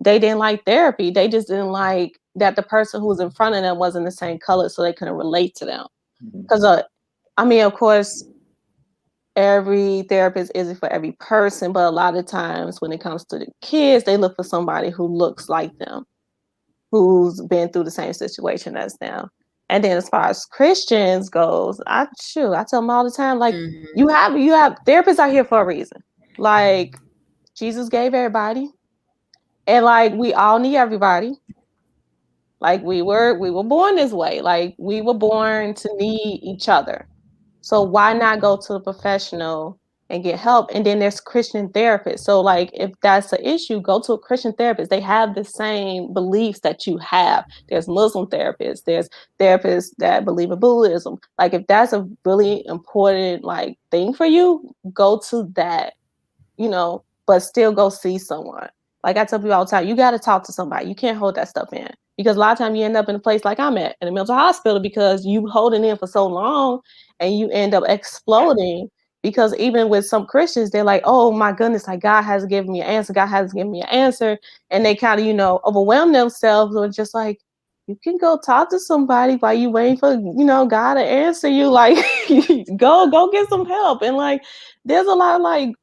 they didn't like therapy. They just didn't like that the person who was in front of them wasn't the same color, so they couldn't relate to them. Because, of course, every therapist isn't for every person, but a lot of times when it comes to the kids, they look for somebody who looks like them, who's been through the same situation as them. And then as far as Christians goes, I tell them all the time, like, you have therapists out here for a reason. Like, Jesus gave everybody. And like we all need everybody. Like we were born this way. Like we were born to need each other. So why not go to a professional and get help? And then there's Christian therapists. So like if that's an issue, go to a Christian therapist. They have the same beliefs that you have. There's Muslim therapists, there's therapists that believe in Buddhism. Like if that's a really important like thing for you, go to that, but still go see someone. Like I tell people all the time, you got to talk to somebody. You can't hold that stuff in because a lot of times you end up in a place like I'm at, in a mental hospital, because you holding in for so long and you end up exploding. Because even with some Christians, they're like, oh my goodness, like God hasn't given me an answer. God hasn't given me an answer. And they kind of, overwhelm themselves or just like, you can go talk to somebody while you waiting for, God to answer you. Like, go get some help. And like, there's a lot of like,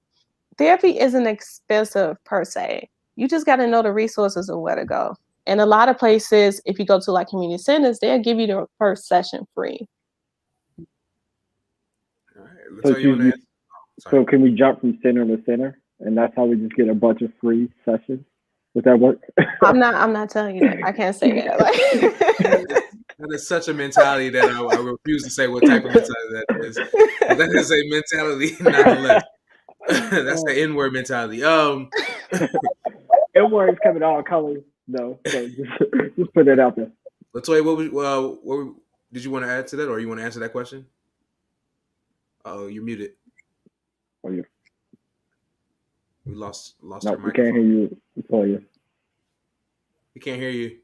therapy isn't expensive per se. You just got to know the resources and where to go. And a lot of places, if you go to like community centers, they'll give you the first session free. All right. So can we jump from center to center? And that's how we just get a bunch of free sessions? Would that work? I'm not telling you that. I can't say that. That is such a mentality that I refuse to say what type of mentality that is. But that is a mentality nonetheless. That's the N-word mentality. N-word is coming all colors, though. So just put it out there. Latoya, what did you want to add to that, or you want to answer that question? Oh, you're muted. Oh, yeah. We lost No, our we microphone. can't hear you, Latoya. We can't hear you.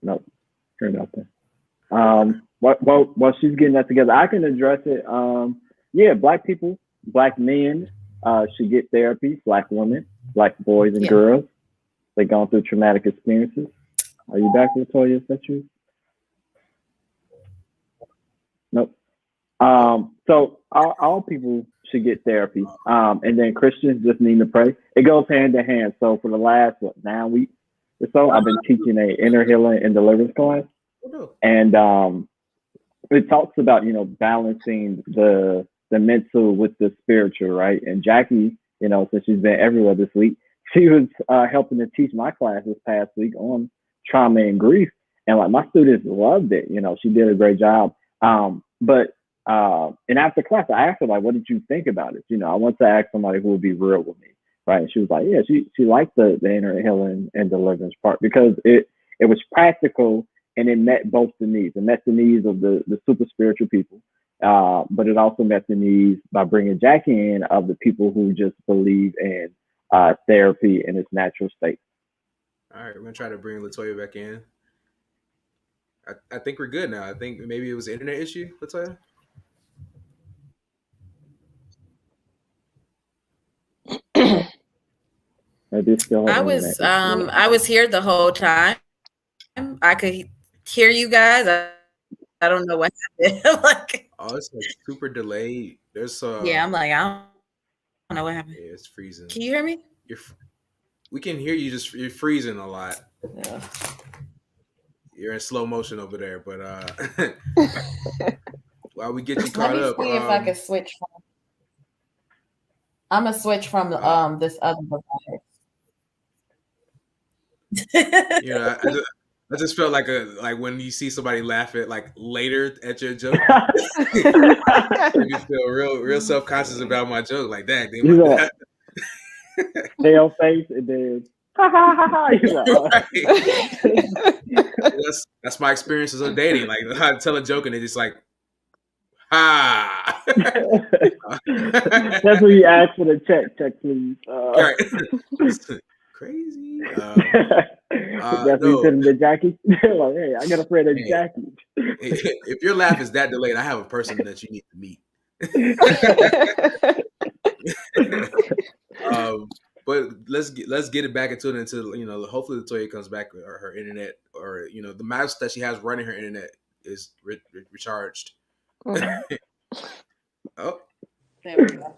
No, turn it out there. While she's getting that together, I can address it. Yeah, Black people, Black men should get therapy. Black women, Black boys and girls. They've gone through traumatic experiences. Are you back, Latoya? Is that you? Nope. So all people should get therapy. And then Christians just need to pray. It goes hand in hand. So for the last 9 weeks or so, I've been teaching a inner healing and deliverance class. And it talks about, balancing the mental with the spiritual, right? And Jackie, since she's been everywhere this week, she was helping to teach my class this past week on trauma and grief. And like my students loved it. She did a great job. And after class, I asked her, like, what did you think about it? I want to ask somebody who would be real with me, right? And she was like, yeah, she liked the inner healing and deliverance part because it was practical and it met both the needs. It met the needs of the super spiritual people, but it also met the needs by bringing Jackie in of the people who just believe in therapy in its natural state. All right, we're going to try to bring Latoya back in. I think we're good now. I think maybe it was an internet issue. Latoya? Maybe it's still I an internet was issue. I was here the whole time. I could hear you guys. I don't know what happened. Like, Oh, it's like super delayed. There's yeah, I'm like, I don't know what happened. yeah, it's freezing. Can you hear me? You're we can hear you. Just you're freezing a lot. Yeah. You're in slow motion over there, but while we get you Let caught me up, see if I can switch. I'm gonna switch from this other device. you know, I just felt like when you see somebody laugh at like later at your joke, you feel real self conscious about my joke. Like that, they You know, might pale face, and then ha ha ha ha. He's like, that's my experiences of dating. Like I tell a joke and they just like, ha. That's when you ask for the check, please. Right. Crazy. That's when you No. send him the Jackie. Like, hey, I got a friend named Hey. Jackie. If your laugh is that delayed, I have a person that you need to meet. But let's get it back into it until hopefully Latoya comes back or her internet or the mouse that she has running her internet is recharged. Oh, There we go.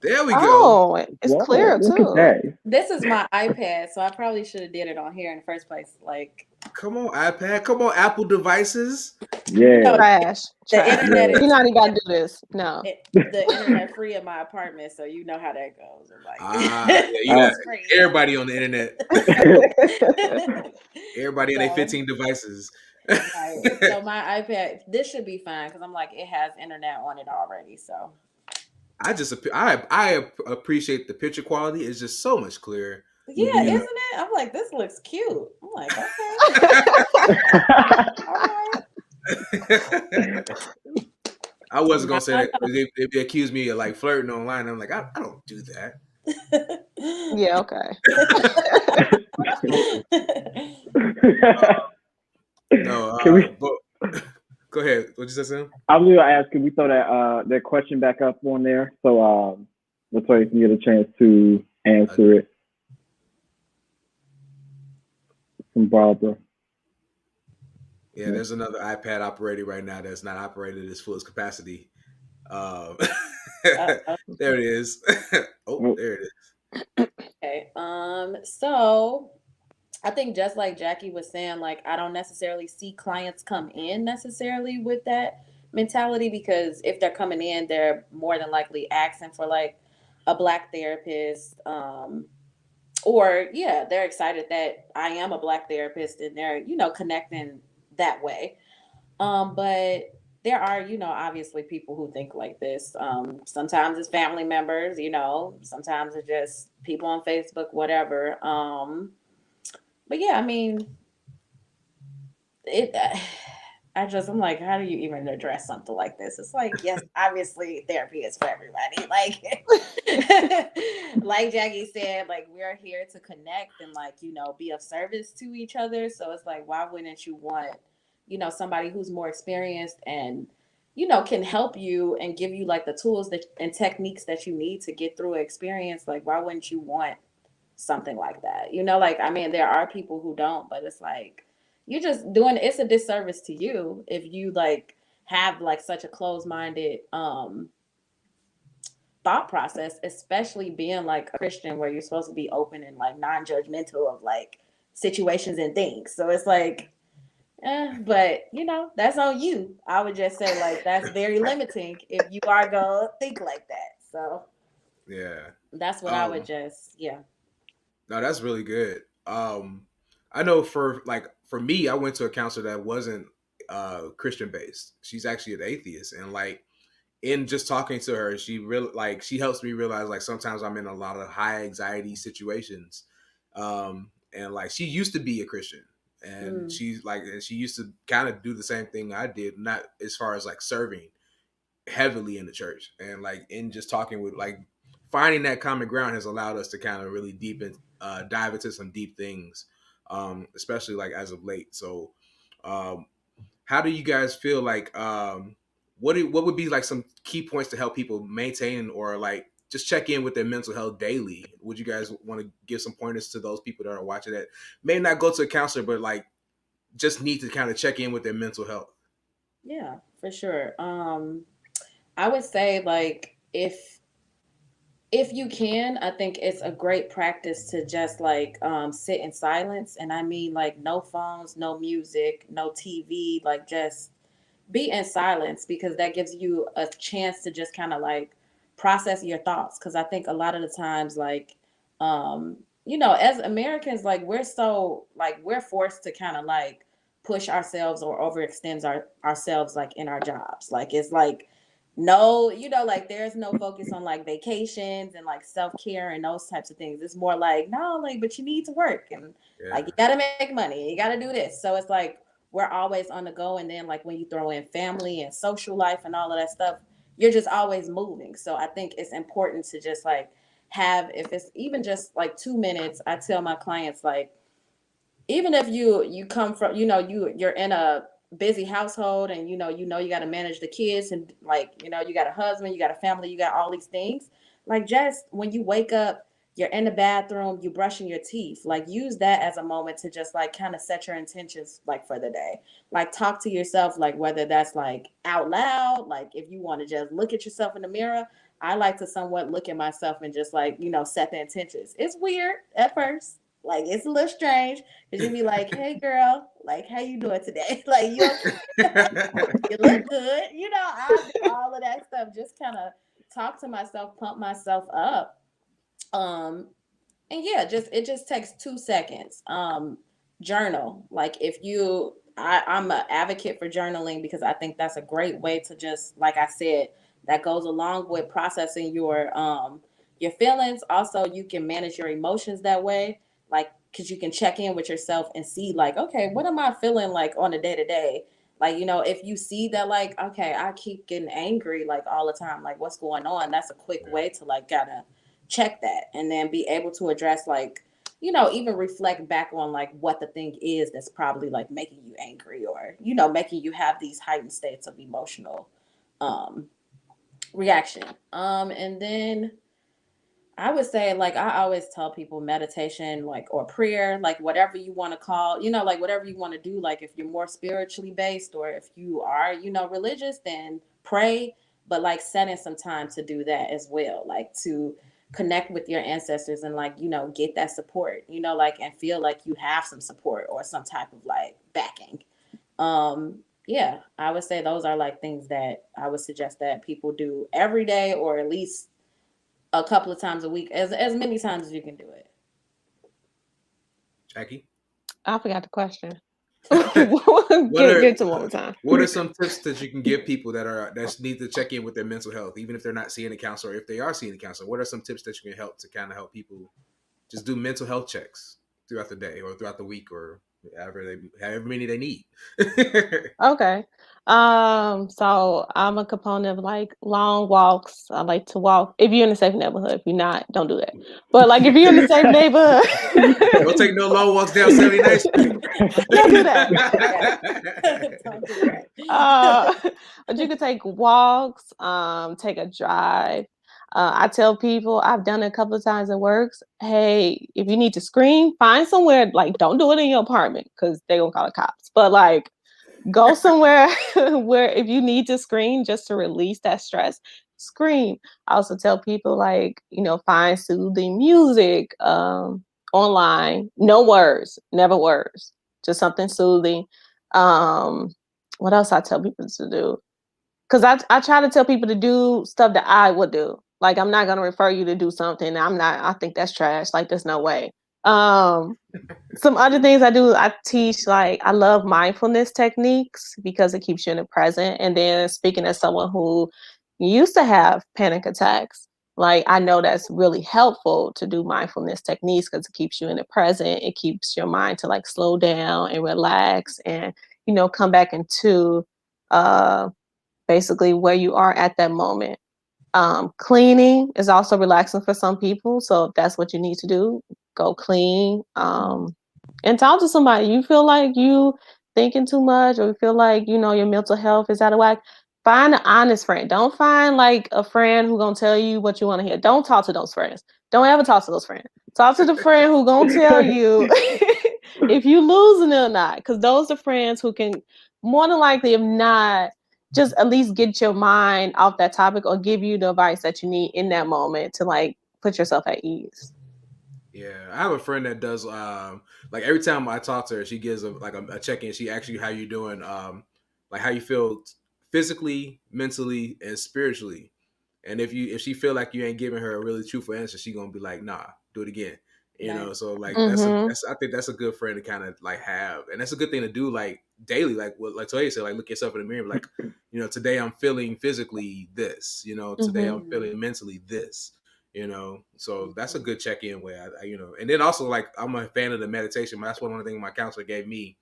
there we go. Oh, it's Whoa, clear look at too. that. This is my iPad, so I probably should have did it on here in the first place. Like, Come on, iPad. Come on, Apple devices. Yeah. Trash. the internet You is not even gotta do this. No. the internet free in my apartment, so you know how that goes. I'm like, Yeah, it's free. everybody on the internet. Everybody in their 15 devices. Right. So my iPad, this should be fine because I'm like, it has internet on it already. So I appreciate the picture quality. It's just so much clearer. yeah, Mhm. isn't it? I'm like, this looks cute. I'm like, okay, all right. I wasn't gonna say that. They accused me of like flirting online. I'm like, I don't do that. Yeah, okay. No, Can we? but go ahead. What'd you say, Sam? I was gonna ask, can we throw that question back up on there so Latoya can get a chance to answer it from Barbara. Yeah, there's another iPad operating right now that's not operated at its fullest capacity. There it is. Oh, there it is. Okay. So I think just like Jackie was saying, like I don't necessarily see clients come in necessarily with that mentality because if they're coming in, they're more than likely asking for like a black therapist. Or yeah, they're excited that I am a black therapist and they're, connecting that way. But there are, obviously people who think like this. Sometimes it's family members, sometimes it's just people on Facebook, whatever. But yeah, I mean, it. I'm like, how do you even address something like this? It's like, yes, obviously therapy is for everybody. Like, like Jackie said, like we're here to connect and like, be of service to each other. So it's like, why wouldn't you want, somebody who's more experienced and, can help you and give you like the tools that and techniques that you need to get through an experience? Like, why wouldn't you want something like that? Like, I mean, there are people who don't, but it's like, you're just doing it's a disservice to you if you like have like such a closed-minded thought process, especially being like a Christian where you're supposed to be open and like non-judgmental of like situations and things. So it's like but that's on you. I would just say like that's very limiting if you are gonna think like that. So Yeah, that's what I would just no, that's really good. I know for me, I went to a counselor that wasn't Christian based. She's actually an atheist, and like in just talking to her, she helps me realize like sometimes I'm in a lot of high anxiety situations, and like she used to be a Christian, and she used to kind of do the same thing I did, not as far as like serving heavily in the church, and like in just talking with like finding that common ground has allowed us to kind of really dive into some deep things, especially like as of late. So how do you guys feel like what would be like some key points to help people maintain or like just check in with their mental health daily? Would you guys want to give some pointers to those people that are watching that may not go to a counselor but like just need to kind of check in with their mental health? Yeah, for sure. I would say like if you can, I think it's a great practice to just like sit in silence, and I mean like no phones, no music, no TV, like just be in silence, because that gives you a chance to just kind of like process your thoughts. Because I think a lot of the times like um as Americans, like we're so like we're forced to kind of like push ourselves or overextend ourselves like in our jobs. Like it's like no, like there's no focus on like vacations and like self-care and those types of things. It's more like no, like but you need to work, and Yeah. like you got to make money, you got to do this. So it's like we're always on the go, and then like when you throw in family and social life and all of that stuff, you're just always moving. So I think it's important to just like have, if it's even just like 2 minutes, I tell my clients like, even if you come from, you're in a busy household, and you got to manage the kids, and like you got a husband, you got a family, you got all these things, like just when you wake up, you're in the bathroom, you brushing your teeth, like use that as a moment to just like kind of set your intentions like for the day. Like talk to yourself, like whether that's like out loud, like if you want to just look at yourself in the mirror. I like to somewhat look at myself and just like set the intentions. It's weird at first, like it's a little strange, because you be like, hey girl, like how you doing today? Like you okay? You look good. I do all of that stuff. Just kind of talk to myself, pump myself up. Um, and yeah, it just takes 2 seconds. Journal. Like if I'm an advocate for journaling, because I think that's a great way to just, like I said, that goes along with processing your feelings. Also, you can manage your emotions that way, like because you can check in with yourself and see like, okay, what am I feeling like on a day to day? Like if you see that like, okay, I keep getting angry like all the time, like what's going on? That's a quick way to like gotta check that, and then be able to address like even reflect back on like what the thing is that's probably like making you angry, or making you have these heightened states of emotional um reaction. And then I would say, like, I always tell people meditation, like, or prayer, like, whatever you want to call, like, whatever you want to do. Like, if you're more spiritually based, or if you are, religious, then pray, but like, setting some time to do that as well, like, to connect with your ancestors and, like, get that support, like, and feel like you have some support or some type of like backing. Yeah, I would say those are like things that I would suggest that people do every day, or at least a couple of times a week, as many times as you can do it. Jackie? I forgot the question. what Get are get to one more time. what are some tips that you can give people that need to check in with their mental health, even if they're not seeing a counselor, or if they are seeing a counselor? What are some tips that you can help to kind of help people just do mental health checks throughout the day or throughout the week, or however many they need? Okay. So I'm a component of like long walks. I like to walk. If you're in a safe neighborhood, if you're not, don't do that. But like if you're in a safe neighborhood, Don't take no long walks down 79th Street. don't do that. Don't do that. But you could take walks, take a drive. I tell people, I've done it a couple of times at works. Hey, if you need to scream, find somewhere, like don't do it in your apartment because they're gonna call the cops. But like go somewhere where if you need to scream just to release that stress, scream. I also tell people like, find soothing music online. No words, never words, just something soothing. Um, what else I tell people to do? Because I try to tell people to do stuff that I would do. Like I'm not gonna refer you to do something. I think that's trash. Like there's no way. Um, some other things I do, I teach, like, I love mindfulness techniques because it keeps you in the present. And then speaking as someone who used to have panic attacks, like, I know that's really helpful to do mindfulness techniques because it keeps you in the present. It keeps your mind to like slow down and relax and, come back into uh, basically where you are at that moment. Cleaning is also relaxing for some people. So if that's what you need to do, go clean. And talk to somebody you feel like thinking too much, or you feel like, your mental health is out of whack, find an honest friend. Don't find like a friend who gonna tell you what you want to hear. Don't talk to those friends. Don't ever talk to those friends. Talk to the friend who gonna tell you if you losing it or not. Because those are friends who can, more than likely, if not, just at least get your mind off that topic or give you the advice that you need in that moment to like put yourself at ease. Yeah, I have a friend that does like every time I talk to her, she gives a check in. She asks you how you doing, like how you feel physically, mentally, and spiritually. And if she feel like you ain't giving her a really truthful answer, she gonna be like, "Nah, do it again." Nice. So like Mm-hmm. I think that's a good friend to kind of like have, and that's a good thing to do like daily. Like what like Toya said, like look yourself in the mirror, like today I'm feeling physically this. Today I'm Mm-hmm. feeling mentally this. So that's a good check-in way. And then also like I'm a fan of the meditation. That's one of the things my counselor gave me.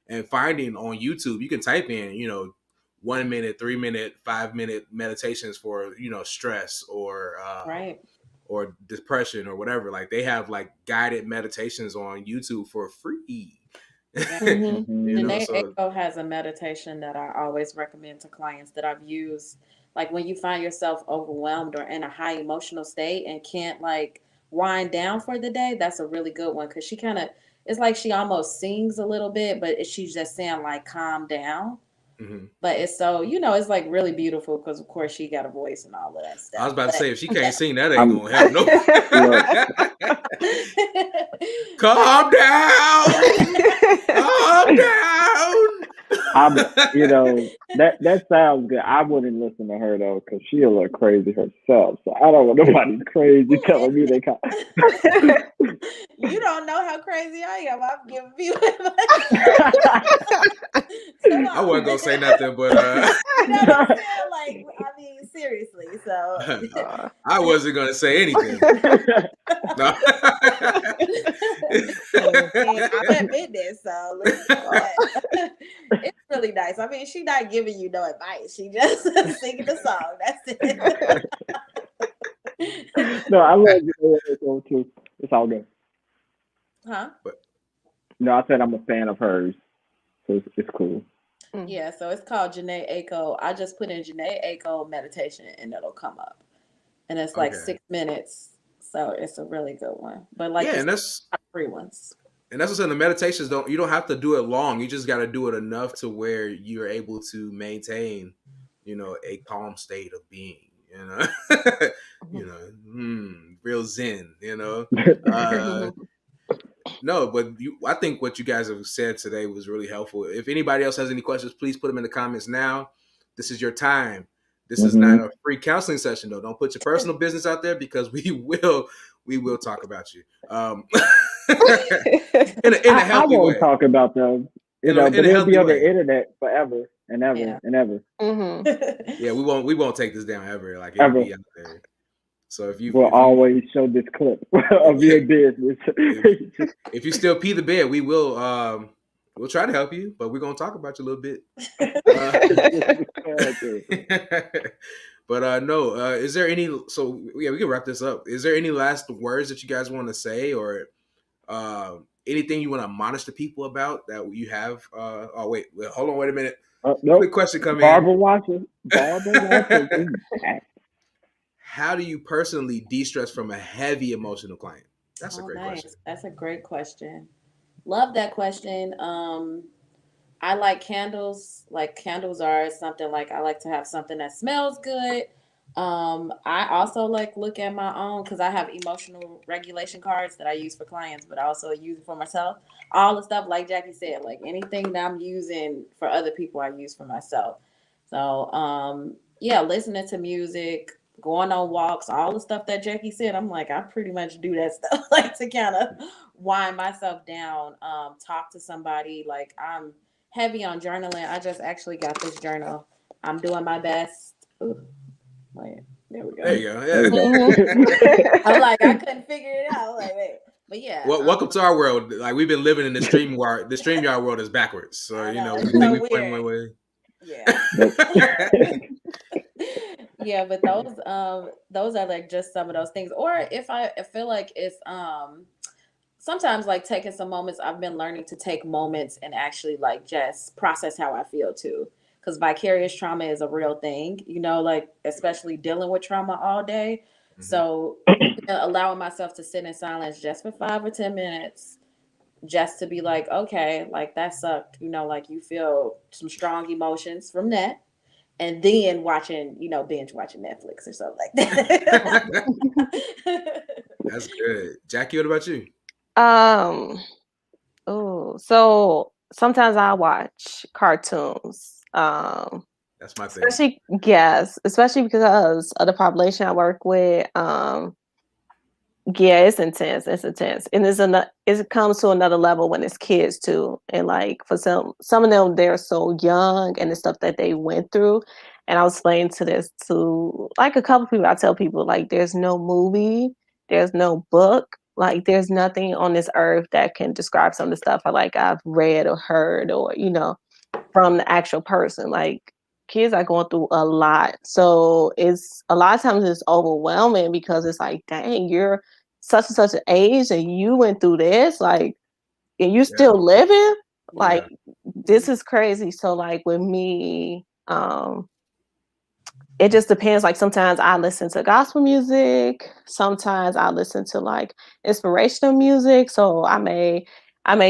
And finding on YouTube, you can type in 1 minute, 3 minute, 5 minute meditations for stress Right. or depression or whatever. Like they have like guided meditations on YouTube for free. Yeah. Mm-hmm. Janae So Aiko has a meditation that I always recommend to clients that I've used. Like when you find yourself overwhelmed or in a high emotional state and can't like wind down for the day, that's a really good one because she kind of, it's like she almost sings a little bit, but she's just saying like calm down. mhm. But it's so, it's like really beautiful because of course she got a voice and all of that I was stuff. about to But say if she can't sing, that ain't I'm gonna help no. look, Calm down. Calm down. that sounds good. I wouldn't listen to her though, because she'll look crazy herself. So I don't want nobody crazy telling me they can't. You don't know how crazy I am. I'm giving you advice. Come I on. wasn't gonna say nothing, but You know what I'm saying? Like, I mean, seriously. So, I wasn't gonna say anything. No. I'm in business, so listen, it's really nice. I mean, she's not giving you no advice. She just singing the song. That's it. No, I love Janae too. It's all good. Huh? No, I said I'm a fan of hers, so it's cool. Yeah, so it's called Janae Aiko. I just put in Janae Aiko meditation and it'll come up. And it's like Okay. 6 minutes. So it's a really good one. But like Yeah, the and that's free ones. what I'm saying. The meditations you don't have to do it long. You just got to do it enough to where you're able to maintain, a calm state of being. Real zen. No, but I think what you guys have said today was really helpful. If anybody else has any questions, please put them in the comments now. This is your time. This is not Mm-hmm. a free counseling session, though. Don't put your personal business out there because we will talk about you in a I healthy won't way. talk about them, In but a it'll be healthy on the way. internet forever and ever Yeah. and ever. Mm-hmm. Yeah, we won't take this down ever. Like it'll Ever. be out there. So if you We'll always show this clip of your business. if you still pee the bed, we will we'll try to help you, but we're gonna talk about you a little bit. But no, is there any? So yeah, we can wrap this up. Is there any last words that you guys want to say, or anything you want to admonish the people about that you have? Oh wait, hold on, wait a minute. Nope. Quick question come Barbara in. Watson. How do you personally de-stress from a heavy emotional client? That's a great question. That's a great question. Love that question. I like candles. Like candles are something like I like to have something that smells good. I also like look at my own because I have emotional regulation cards that I use for clients, but I also use it for myself. All the stuff like Jackie said, like anything that I'm using for other people, I use for myself. So yeah, listening to music, going on walks, all the stuff that Jackie said, I'm like, I pretty much do that stuff like to kind of wind myself down, talk to somebody. Like I'm heavy on journaling. I just actually got this journal. I'm doing my best. Ooh, wait, there we go. There you go. Yeah. I'm like, I couldn't figure it out. Like, wait. But yeah. Well, welcome to our world. Like we've been living in the StreamYard. The StreamYard world is backwards. So it's we so point one weird. way. Yeah. Yeah, but those are like just some of those things. Or if I feel like it's sometimes like taking some moments, I've been learning to take moments and actually like just process how I feel too. Because vicarious trauma is a real thing, you know, like especially dealing with trauma all day. Mm-hmm. So allowing myself to sit in silence just for 5 or 10 minutes, just to be like, okay, like that sucked, you know, like you feel some strong emotions from that. And then watching, you know, binge watching Netflix or something like that. That's good. Jackie, what about you? Um, oh, so sometimes I watch cartoons. That's my thing. Especially yes, especially because of the population I work with. Yeah, it's intense. It's intense, and it comes to another level when it's kids too. And like for some of them, they're so young and the stuff that they went through. And I was explaining to this to like a couple people. I tell people like, there's no movie, there's no book, like there's nothing on this earth that can describe some of the stuff I've read or heard or from the actual person. Like kids are going through a lot. So it's a lot of times it's overwhelming because it's like, dang, you're such and such an age and you went through this, like, and you Yeah. still living. Like, Yeah. this is crazy. So like with me, it just depends. Like sometimes I listen to gospel music, sometimes I listen to like inspirational music. So I may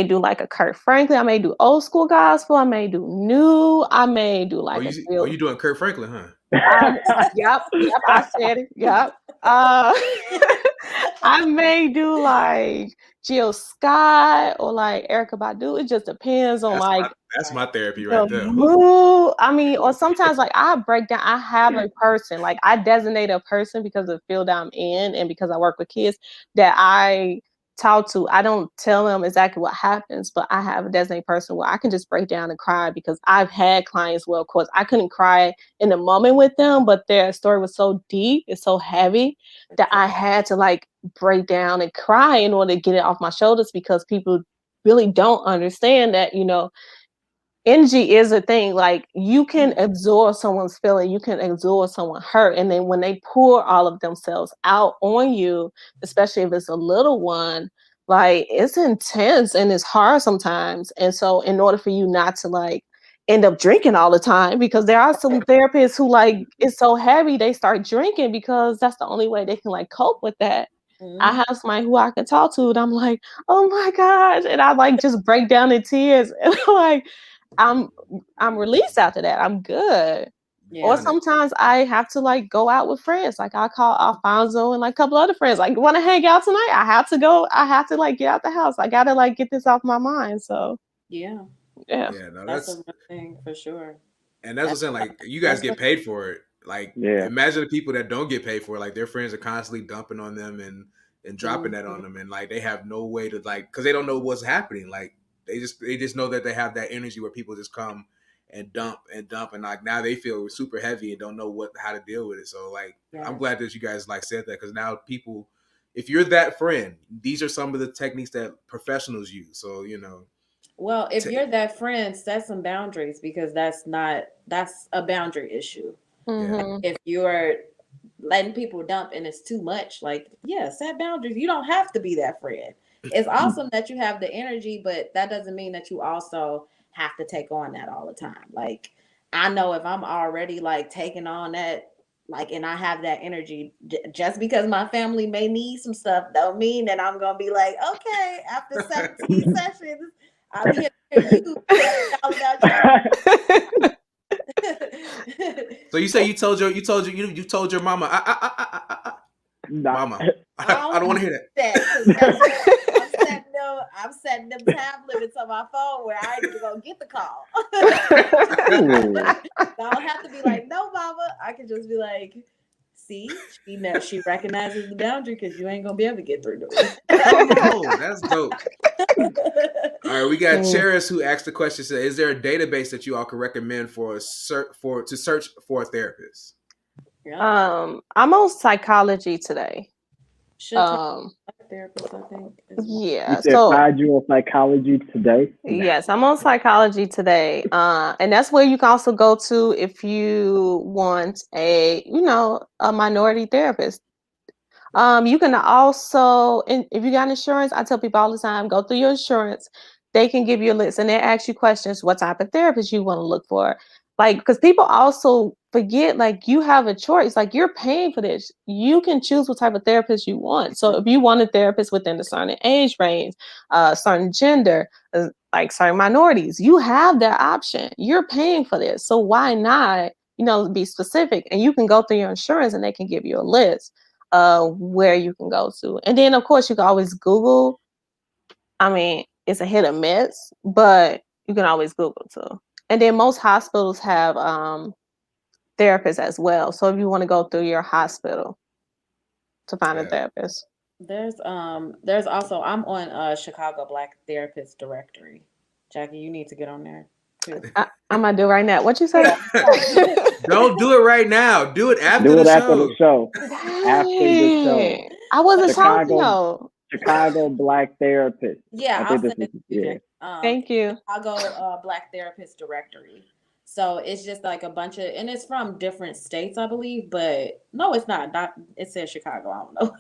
do like a Kurt Franklin, I may do old school gospel, I may do new, I may do Oh, like a you doing Kurt Franklin, huh? yep, I said it. Yep. I may do like Jill Scott or like Erica Badu. It just depends on like That's my therapy the right there. mood. I mean, or sometimes like I break down. I have a person, like I designate a person because of the field I'm in and because I work with kids that I talk to. I don't tell them exactly what happens, but I have a designated person where I can just break down and cry because I've had clients. Well, of course, I couldn't cry in the moment with them, but their story was so deep, it's so heavy that I had to like break down and cry in order to get it off my shoulders because people really don't understand that, energy is a thing. Like you can absorb someone's feeling, you can absorb someone hurt, and then when they pour all of themselves out on you, especially if it's a little one, like it's intense and it's hard sometimes. And so in order for you not to like end up drinking all the time, because there are some therapists who like it's so heavy they start drinking because that's the only way they can like cope with that. I have somebody who I can talk to and I'm like, oh my gosh, and I like just break down in tears and I'm like I'm released after that. I'm good. Or Yeah. sometimes I have to like go out with friends. Like I call Alfonso and like a couple other friends. Like, want to hang out tonight? I have to go. I have to like get out the house. I gotta like get this off my mind. So Yeah. yeah. Yeah, no, That's a real thing for sure. and that's what I'm saying. Like, you guys get paid for it. Like, Yeah. imagine the people that don't get paid for it. Like, their friends are constantly dumping on them and dropping that on them, and like they have no way to like because they don't know what's happening. Like, they just know that they have that energy where people just come and dump and like now they feel super heavy and don't know how to deal with it. So like, I'm glad that you guys like said that because now people, if you're that friend, these are some of the techniques that professionals use. So Well, if you're that friend, set some boundaries because that's a boundary issue. Mm-hmm. If you're letting people dump and it's too much, like, yeah, set boundaries. You don't have to be that friend. It's awesome that you have the energy, but that doesn't mean that you also have to take on that all the time. Like, I know if I'm already like taking on that, like, and I have that energy, just because my family may need some stuff, don't mean that I'm gonna be like, okay, after 17 sessions, I'll be here to hear you all about So you say you told your mama, mama, I don't want to hear that. I'm setting them time limits on my phone where I need to go get the call. I don't have to be like, no, mama. I can just be like, see, she recognizes the boundary because you ain't gonna be able to get through to me. Oh, that's dope. All right, we got Cheris who asked the question. Said, "Is there a database that you all could recommend to search for a therapist?" I'm on Psychology Today. Therapist, I think. Yeah. You said So find you on Psychology Today? yes, I'm on Psychology Today. And that's where you can also go to if you want a minority therapist. You can also, if you got insurance, I tell people all the time, go through your insurance. They can give you a list and they ask you questions, what type of therapist you want to look for. Like, because people also forget, like, you have a choice. Like, you're paying for this. You can choose what type of therapist you want. So if you want a therapist within a certain age range, certain gender, like certain minorities, you have that option. You're paying for this. So why not, be specific? And you can go through your insurance and they can give you a list where you can go to. And then, of course, you can always Google. I mean, it's a hit or miss, but you can always Google too. And then most hospitals have therapists as well. So if you want to go through your hospital to find a therapist. There's also, I'm on Chicago Black Therapist Directory. Jackie, you need to get on there too. I might do it right now. What you say? Don't do it right now. Do it after Do the it show. after the show. After the show. I wasn't Chicago- talking though. Chicago Black Therapist. Yeah, I I'll think send this it to is you. Thank you. Chicago Black Therapist Directory. So it's just like a bunch of, and it's from different states, I believe, but no, it's not. It says Chicago. I don't know.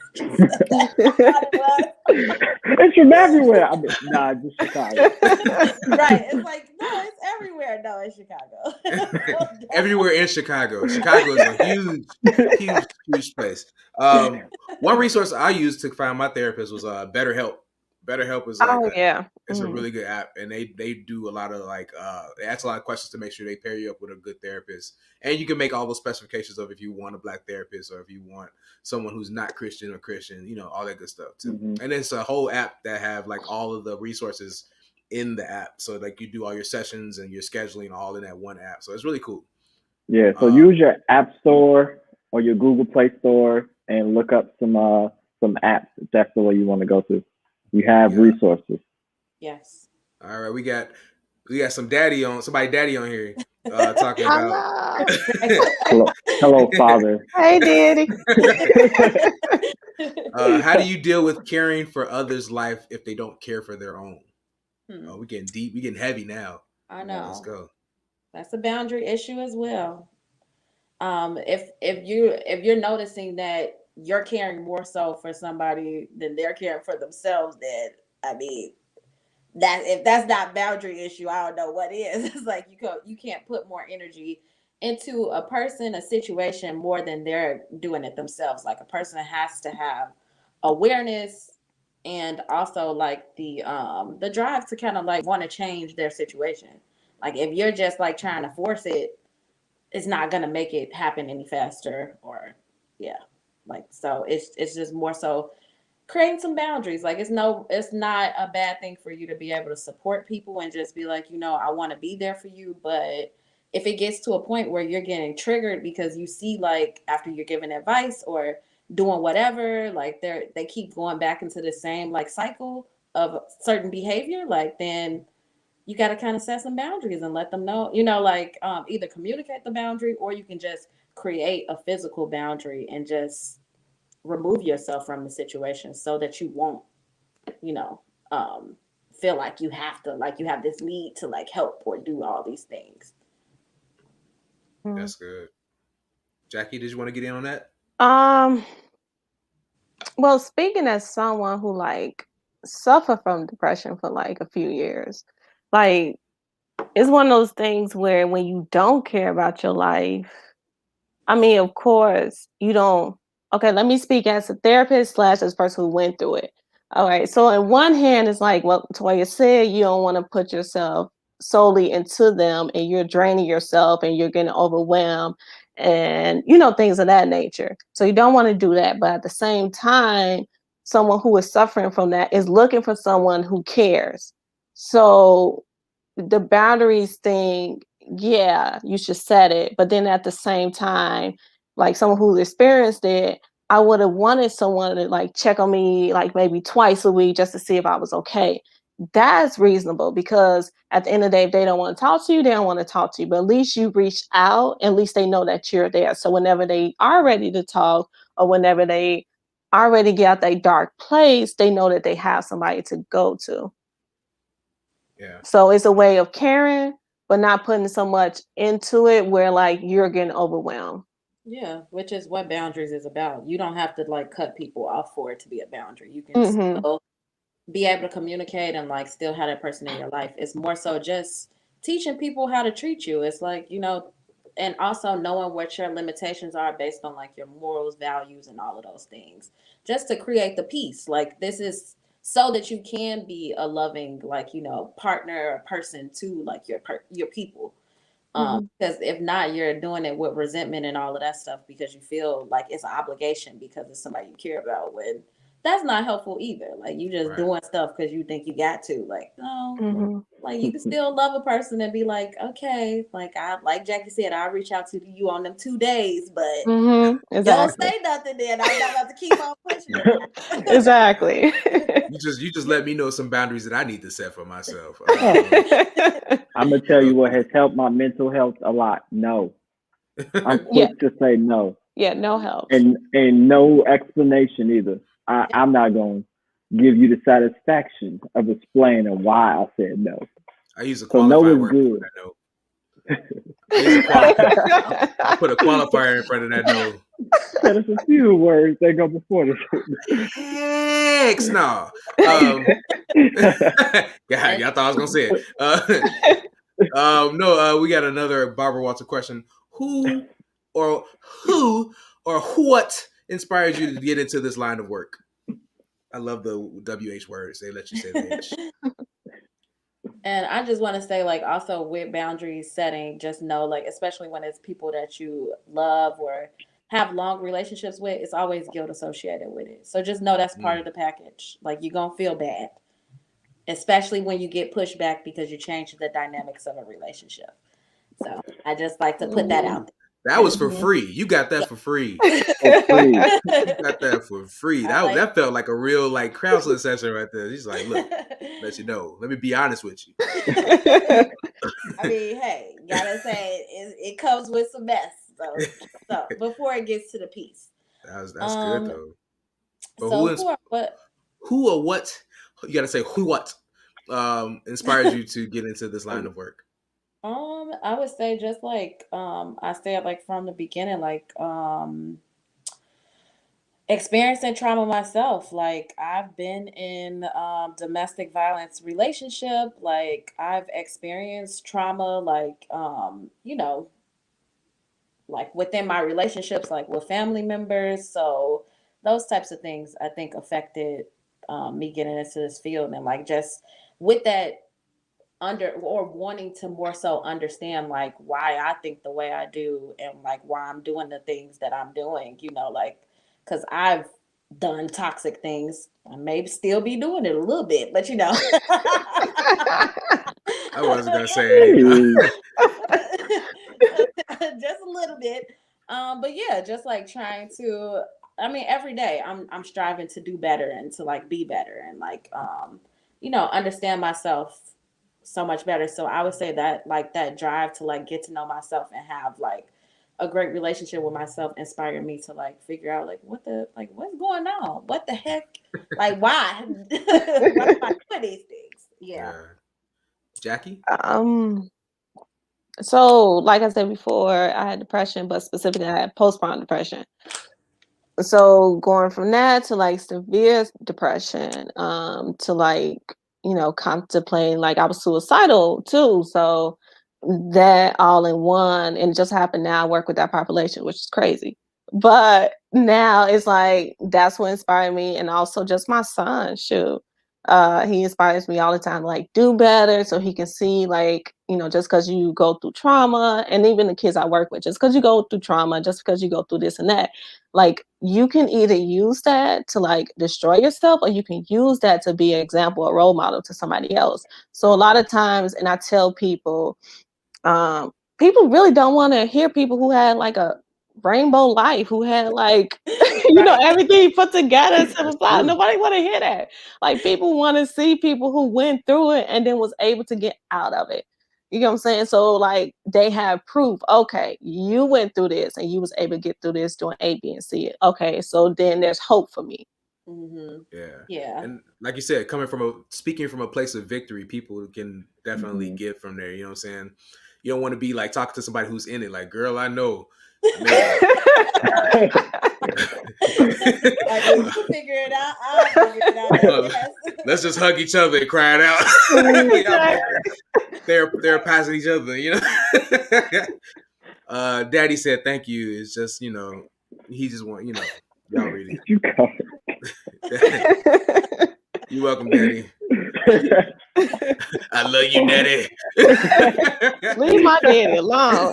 It's from everywhere. I mean, nah, just Chicago. Right. It's like, no, it's everywhere. No, it's Chicago. Everywhere in Chicago. Chicago is a huge place. One resource I used to find my therapist was BetterHelp. BetterHelp is like it's a really good app, and they do a lot of they ask a lot of questions to make sure they pair you up with a good therapist, and you can make all those specifications of if you want a Black therapist or if you want someone who's not Christian or Christian, all that good stuff too. And it's a whole app that have like all of the resources in the app, so like you do all your sessions and your scheduling all in that one app. So it's really cool. Yeah, so use your app store or your Google Play Store and look up some apps if that's the way you want to go to. You have resources. Yes. All right, we got somebody daddy on here talking about. Hello, father. Hey, daddy. How do you deal with caring for others' life if they don't care for their own? Oh, we getting deep. We getting heavy now. I know. Let's go. That's a boundary issue as well. If you're noticing that you're caring more so for somebody than they're caring for themselves, then I mean, that if that's not boundary issue, I don't know what is. It's like you can't put more energy into a person, a situation more than they're doing it themselves. Like a person has to have awareness and also like the drive to kind of like want to change their situation. Like if you're just like trying to force it, it's not gonna make it happen any faster. Or so it's just more so creating some boundaries. Like it's not a bad thing for you to be able to support people and just be like, I want to be there for you. But if it gets to a point where you're getting triggered because you see like after you're giving advice or doing whatever, like they keep going back into the same like cycle of certain behavior, like then you got to kind of set some boundaries and let them know, either communicate the boundary or you can just create a physical boundary and just remove yourself from the situation so that you won't, feel like you have to, like you have this need to like help or do all these things. That's good. Jackie, did you want to get in on that? Well, speaking as someone who like suffered from depression for like a few years, like it's one of those things where when you don't care about your life, I mean, of course, you don't. Okay, let me speak as a therapist / as a person who went through it. All right, so on one hand, it's like what Toya said, you don't want to put yourself solely into them and you're draining yourself and you're getting overwhelmed and, things of that nature. So you don't want to do that. But at the same time, someone who is suffering from that is looking for someone who cares. So the boundaries thing, yeah, you should set it. But then at the same time, like someone who's experienced it, I would have wanted someone to like check on me like maybe twice a week just to see if I was okay. That's reasonable because at the end of the day, if they don't want to talk to you, they don't want to talk to you. But at least you reached out, at least they know that you're there. So whenever they are ready to talk or whenever they are ready to get out that dark place, they know that they have somebody to go to. Yeah. So it's a way of caring, but not putting so much into it where like you're getting overwhelmed. Yeah, which is what boundaries is about. You don't have to like cut people off for it to be a boundary. You can Mm-hmm. still be able to communicate and like still have that person in your life. It's more so just teaching people how to treat you. It's like, and also knowing what your limitations are based on like your morals, values, and all of those things. Just to create the peace. Like this is so that you can be a loving, like, partner or person to like your people. Mm-hmm. Because if not, you're doing it with resentment and all of that stuff because you feel like it's an obligation because it's somebody you care about. When that's not helpful either. Like you just Right. doing stuff because you think you got to. Like no, Mm-hmm. like you can still love a person and be like, okay, like Jackie said, I'll reach out to you on them 2 days, but Mm-hmm. don't Exactly. say nothing. Then I'm not about to keep on pushing Exactly. You just let me know some boundaries that I need to set for myself. I'm gonna You tell know. you what has helped my mental health a lot. No, I'm Yeah. quick to say no, Yeah. No help. and no explanation either. I'm not gonna give you the satisfaction of explaining why I said no. I use a So no qualified is word for good. that no. I use a I put a qualifier in front of that no. There's a few words that go before this. Heck no. Yeah, And y'all thought I was gonna say it. No, we got another Barbara Walter question. Or who or what inspired you to get into this line of work? I love the WH words. They let you say the H. And I just want to say, like, also with boundaries setting, just know, like, especially when it's people that you love or have long relationships with, it's always guilt associated with it. So just know that's part of Mm. the package. Like, you're going to feel bad, especially when you get pushed back because you changed the dynamics of a relationship. So I just like to put that Mhm. out That was for Mhm. free. You got that for free. For free. You got that for free. I like. That felt like a real like counseling session right there. He's like, look, let you know. Let me be honest with you. I mean, hey, gotta say it comes with some mess. So before it gets to the piece. That's good Um. though. But So who or what? who or what you gotta say who what inspired you to get into this line of work? I would say just like I said like from the beginning, like experiencing trauma myself. Like I've been in domestic violence relationship. Like I've experienced trauma. Like like within my relationships, like with family members. So those types of things I think affected me getting into this field and like just with that under or wanting to more so understand like why I think the way I do and like why I'm doing the things that I'm doing, like because I've done toxic things. I may still be doing it a little bit, but I wasn't gonna say anything. Hey, just a little bit. But yeah, just like trying to. I mean, every day I'm striving to do better and to like be better and like understand myself so much better. So I would say that like that drive to like get to know myself and have like a great relationship with myself inspired me to like figure out like what's going on, what the heck, like why why am I doing these things? Yeah. Yeah. Jackie? um. So, like I said before, I had depression, but specifically, I had postpartum depression. So going from that to like severe depression, to like, contemplating, like I was suicidal too. So that all in one, and it just happened now. I work with that population, which is crazy. But now it's like that's what inspired me, and also just my son. Shoot, he inspires me all the time, to, like do better, so he can see, like just because you go through trauma, and even the kids I work with, just because you go through trauma, just because you go through this and that, like you can either use that to like destroy yourself, or you can use that to be an example, a role model to somebody else. So a lot of times, and I tell people, um, people really don't want to hear people who had like a rainbow life, who had like Right. everything put together and That's stuff. Blah. true. Nobody want to hear that. Like people want to see people who went through it and then was able to get out of it. You know what I'm saying? So like they have proof. Okay, you went through this and you was able to get through this doing A, B, and C. Okay, so then there's hope for me. Mm-hmm. Yeah. Yeah. And like you said, speaking from a place of victory, people can definitely mhm. get from there. You know what I'm saying? You don't want to be like talking to somebody who's in it, like, girl, I know Like, when you figure it out, I'll figure it out. Let's just hug each other and cry it out. they're passing each other, you know. Daddy said thank you. It's just, you know, he just want, you know, y'all read it. You You're welcome, Daddy. I love you, Daddy. Leave my daddy alone.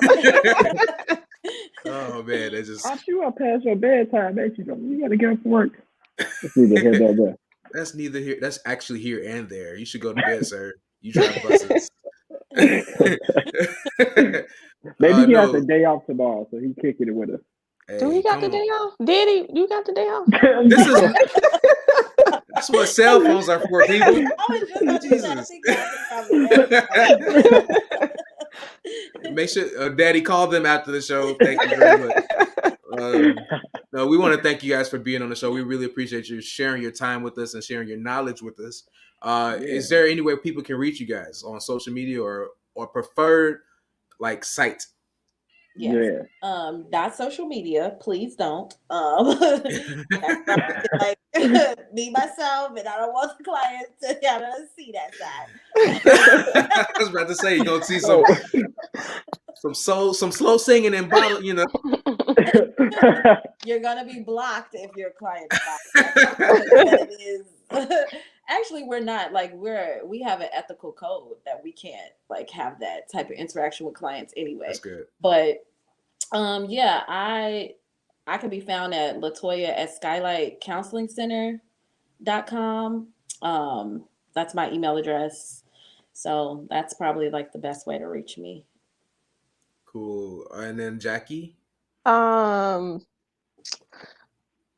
Oh man, that's just. You up past your bedtime, ain't you? You gotta get up for work. That's neither here nor there. That's neither here. That's actually here and there. You should go to bed, sir. You drive buses. Maybe he has a day off tomorrow, so he's kicking it with us. Hey, Do he got the day off? Daddy, you got the day off? This is. That's what cell phones are for, people. Jesus. Make sure Daddy call them after the show. Thank you very much. No, we want to thank you guys for being on the show. We really appreciate you sharing your time with us and sharing your knowledge with us. Is there any way people can reach you guys on social media or preferred like site? Yes. Yeah. Not social media. Please don't. Like me myself, and I don't want the clients to see that side. I was about to say you're gonna see some slow singing and bottle, you know. You're gonna be blocked if your client it is. Actually, we're not like we have an ethical code that we can't like have that type of interaction with clients anyway. That's good. But yeah, I can be found at Latoya at skylightcounselingcenter.com. That's my email address. So that's probably like the best way to reach me. Cool. And then Jackie?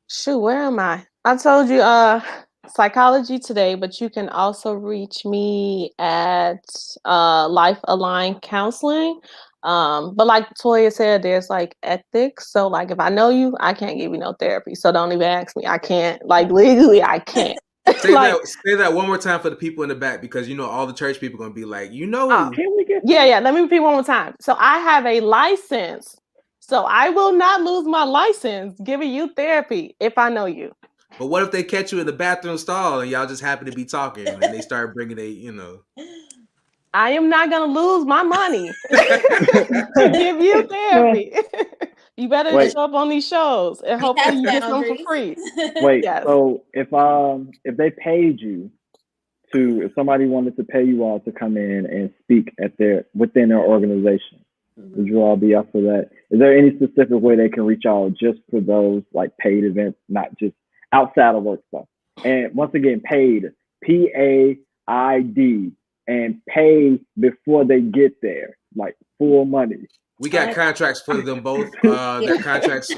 Shoot, where am I? I told you Psychology Today, but you can also reach me at Life Aligned Counseling. But like Toya said, there's like ethics. So like if I know you, I can't give you no therapy. So don't even ask me. I can't. Like legally, I can't. Say that one more time for the people in the back, because you know all the church people are gonna be like, you know. Yeah. Let me repeat one more time. So I have a license. So I will not lose my license giving you therapy if I know you. But what if they catch you in the bathroom stall and y'all just happen to be talking and they start bringing I am not going to lose my money to give you therapy. You better show up on these shows and hopefully you get some for free. Wait, so if they paid you if somebody wanted to pay you all to come in and speak within their organization, would you all be up for that? Is there any specific way they can reach out just for those like paid events, not just outside of work stuff? And once again, paid, PAID, and pay before they get there, like full money. We got contracts for them both. Their contracts.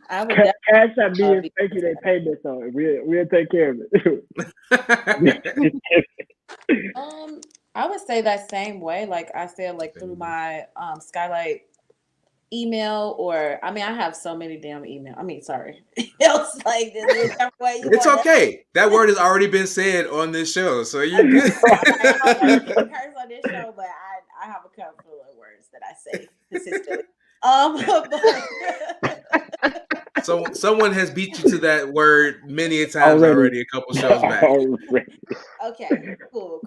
I would cash that being thank you. They paid me, so we'll take care of it. I would say that same way, like I said, like through my Skylight email, or I have so many damn emails. Sorry. Emails like this. It's okay. That word has already been said on this show, so you're good. I curse on this show, but I have a cup full of words that I say consistently. So someone has beat you to that word many a times already a couple shows back. Okay, cool.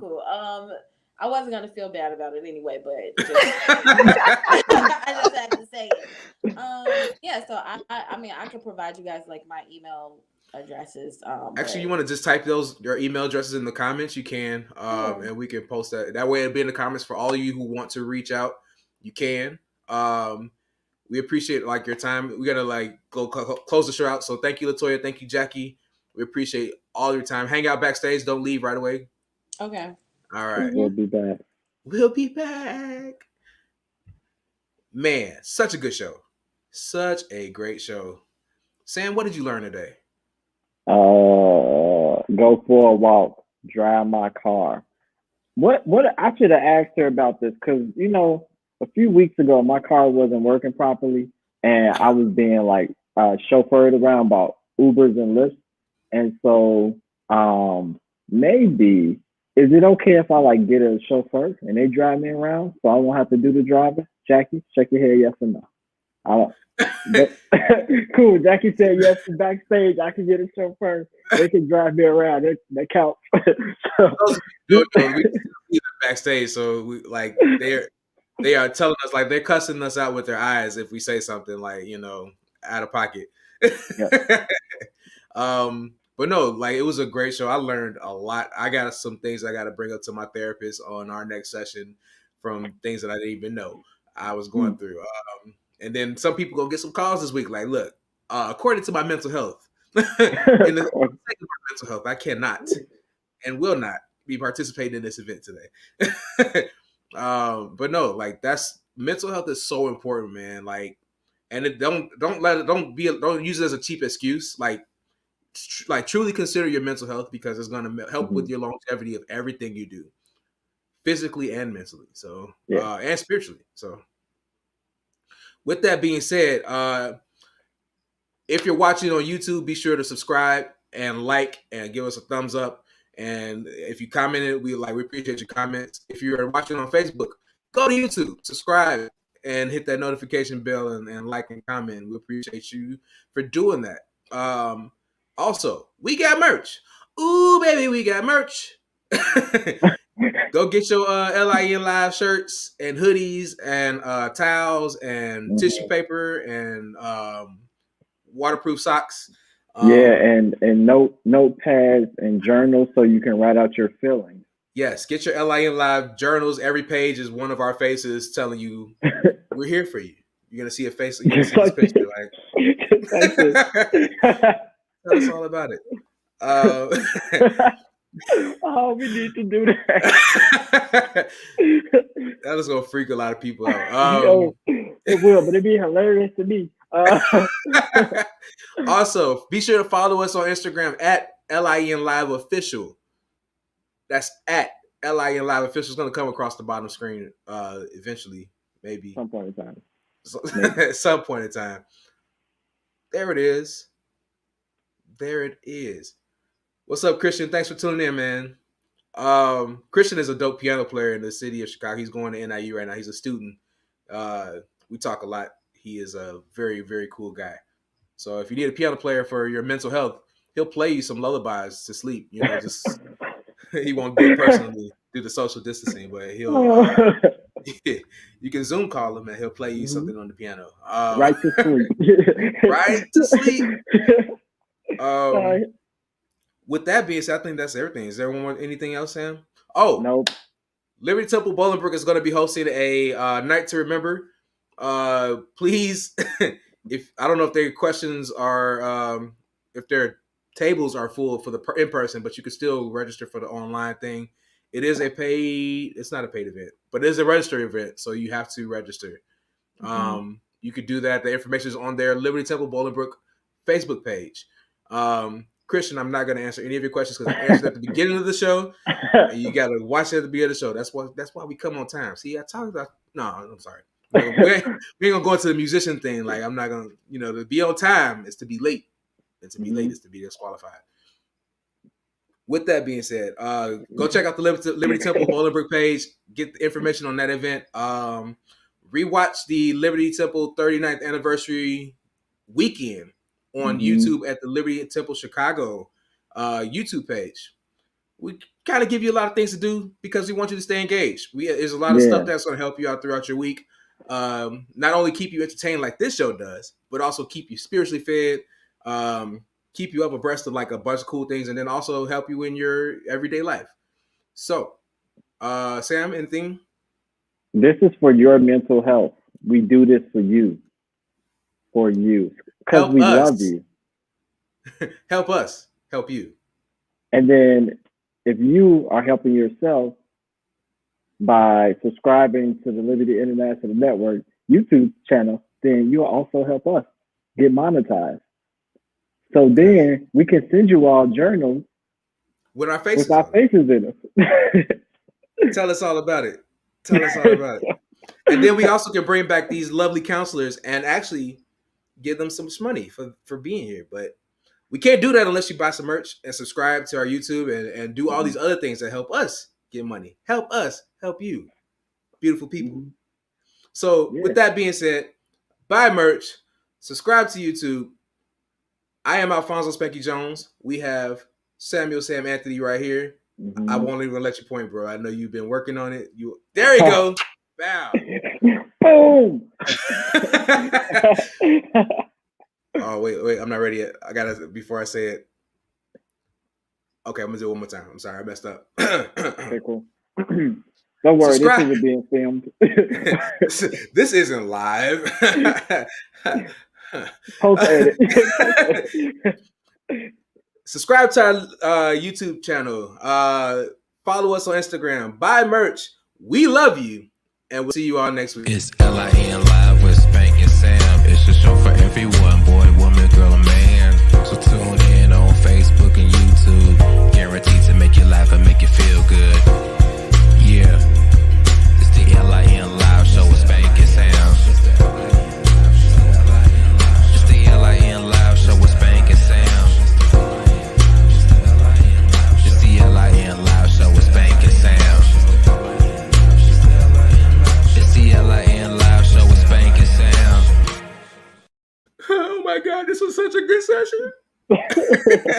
I wasn't gonna feel bad about it anyway, but I just had to say it. Yeah, so I could provide you guys like my email addresses. Actually, you want to just type your email addresses in the comments? You can, and we can post that. That way, it'll be in the comments for all of you who want to reach out. You can. We appreciate like your time. We gotta like go close the show out. So thank you, Latoya. Thank you, Jackie. We appreciate all your time. Hang out backstage. Don't leave right away. Okay. All right. We'll be back. Man, such a good show. Such a great show. Sam, what did you learn today? Go for a walk. Drive my car. What I should have asked her about this, because a few weeks ago my car wasn't working properly and I was being like chauffeured around about Ubers and Lyfts. And so maybe is it okay if I like get a chauffeur and they drive me around so I won't have to do the driving? Jackie, shake your head, yes or no. I don't. But, cool. Jackie said yes to backstage. I can get a chauffeur. They can drive me around. That counts. So, No, we see them backstage, so we like they are telling us like they're cussing us out with their eyes if we say something like out of pocket. yeah. But no, like it was a great show. I learned a lot. I got some things I got to bring up to my therapist on our next session from things that I didn't even know I was going through. And then some people gonna get some calls this week. Like, look, according to my mental health, in the sake of my mental health, I cannot and will not be participating in this event today. But no, like that's mental health is so important, man. Like, and it don't use it as a cheap excuse. Like truly consider your mental health because it's going to help with your longevity of everything you do, physically and mentally. So and spiritually. So with that being said, if you're watching on YouTube, be sure to subscribe and like and give us a thumbs up. And if you commented, we appreciate your comments. If you're watching on Facebook, go to YouTube, subscribe, and hit that notification bell and like and comment. We appreciate you for doing that. Also, we got merch. Ooh, baby, we got merch. Go get your LIN Live shirts and hoodies and towels and tissue paper and waterproof socks. And notepads and journals so you can write out your feelings. Yes, get your LIN Live journals. Every page is one of our faces telling you we're here for you. You're gonna see a face. You're gonna see this picture. Tell us all about it. Oh, we need to do that. That is gonna freak a lot of people out. It will, but it'd be hilarious to me. Also, be sure to follow us on Instagram at LIN Live Official. That's at LIN Live Official. It's going to come across the bottom screen eventually, maybe. Some point in time. At some point in time. There it is. There it is. What's up, Christian? Thanks for tuning in, man. Christian is a dope piano player in the city of Chicago. He's going to NIU right now. He's a student. We talk a lot. He is a very, very cool guy. So if you need a piano player for your mental health, he'll play you some lullabies to sleep. Just he won't do it personally due to social distancing, but he'll you can Zoom call him and he'll play you something on the piano. Right to sleep. Right to sleep. With that being said, I think that's everything. Is there anything else, Sam? Oh, nope. Liberty Temple Bolingbrook is going to be hosting a night to remember. Please, if I don't know if their questions are if their tables are full for the in person, but you can still register for the online thing. It is it's not a paid event, but it is a registered event, so you have to register. You could do that. The information is on their Liberty Temple Bolingbrook Facebook page. Christian, I'm not going to answer any of your questions because I answered at the beginning of the show. And you got to watch it at the beginning of the show. That's why we come on time. See, I talked about. No, I'm sorry. We ain't gonna go into the musician thing. Like I'm not gonna, to be on time is to be late, and to be late is to be disqualified. With that being said, go check out the Liberty Temple Bolingbrook page. Get the information on that event. Rewatch the Liberty Temple 39th anniversary weekend on YouTube at the Liberty Temple Chicago YouTube page. We kind of give you a lot of things to do because we want you to stay engaged. There's a lot of stuff that's going to help you out throughout your week. Not only keep you entertained like this show does, but also keep you spiritually fed, keep you up abreast of like a bunch of cool things, and then also help you in your everyday life. So, Sam, anything? This is for your mental health. We do this for you. For you. Because we love you. Help us. Help you. And then if you are helping yourself by subscribing to the Liberty International Network YouTube channel, then you'll also help us get monetized. So then we can send you all journals with our faces in them. Tell us all about it. Tell us all about it. And then we also can bring back these lovely counselors and actually give them some money for being here. But we can't do that unless you buy some merch and subscribe to our YouTube and do all these other things that help us get money. Help us help you. Beautiful people. So Yeah. with that being said, buy merch, subscribe to YouTube. I am Alfonso Spanky Jones. We have Samuel Sam Anthony right here. I won't even let you point, bro. I know you've been working on it. There you go. Bow. Boom. Oh, wait. I'm not ready yet. I gotta, before I say it. Okay, I'm gonna do it one more time. I'm sorry, I messed up. Okay, cool. Don't worry, Subscribe. this isn't being filmed. This isn't live. Post edit. Subscribe to our YouTube channel. Follow us on Instagram. Buy merch. We love you. And we'll see you all next week. It's LIN live with Spank and Sam. It's a show for everyone, boy, woman, girl, and man. So tune in on Facebook and YouTube. Guaranteed to make you laugh and make you feel good. Yeah. It's the LIN live show with Spank and Sam. It's the LIN live show with Spank and Sam. It's the LIN live show with Spank and Sam. It's the LIN live show with Spank and Sam. Oh my God, this was such a good session.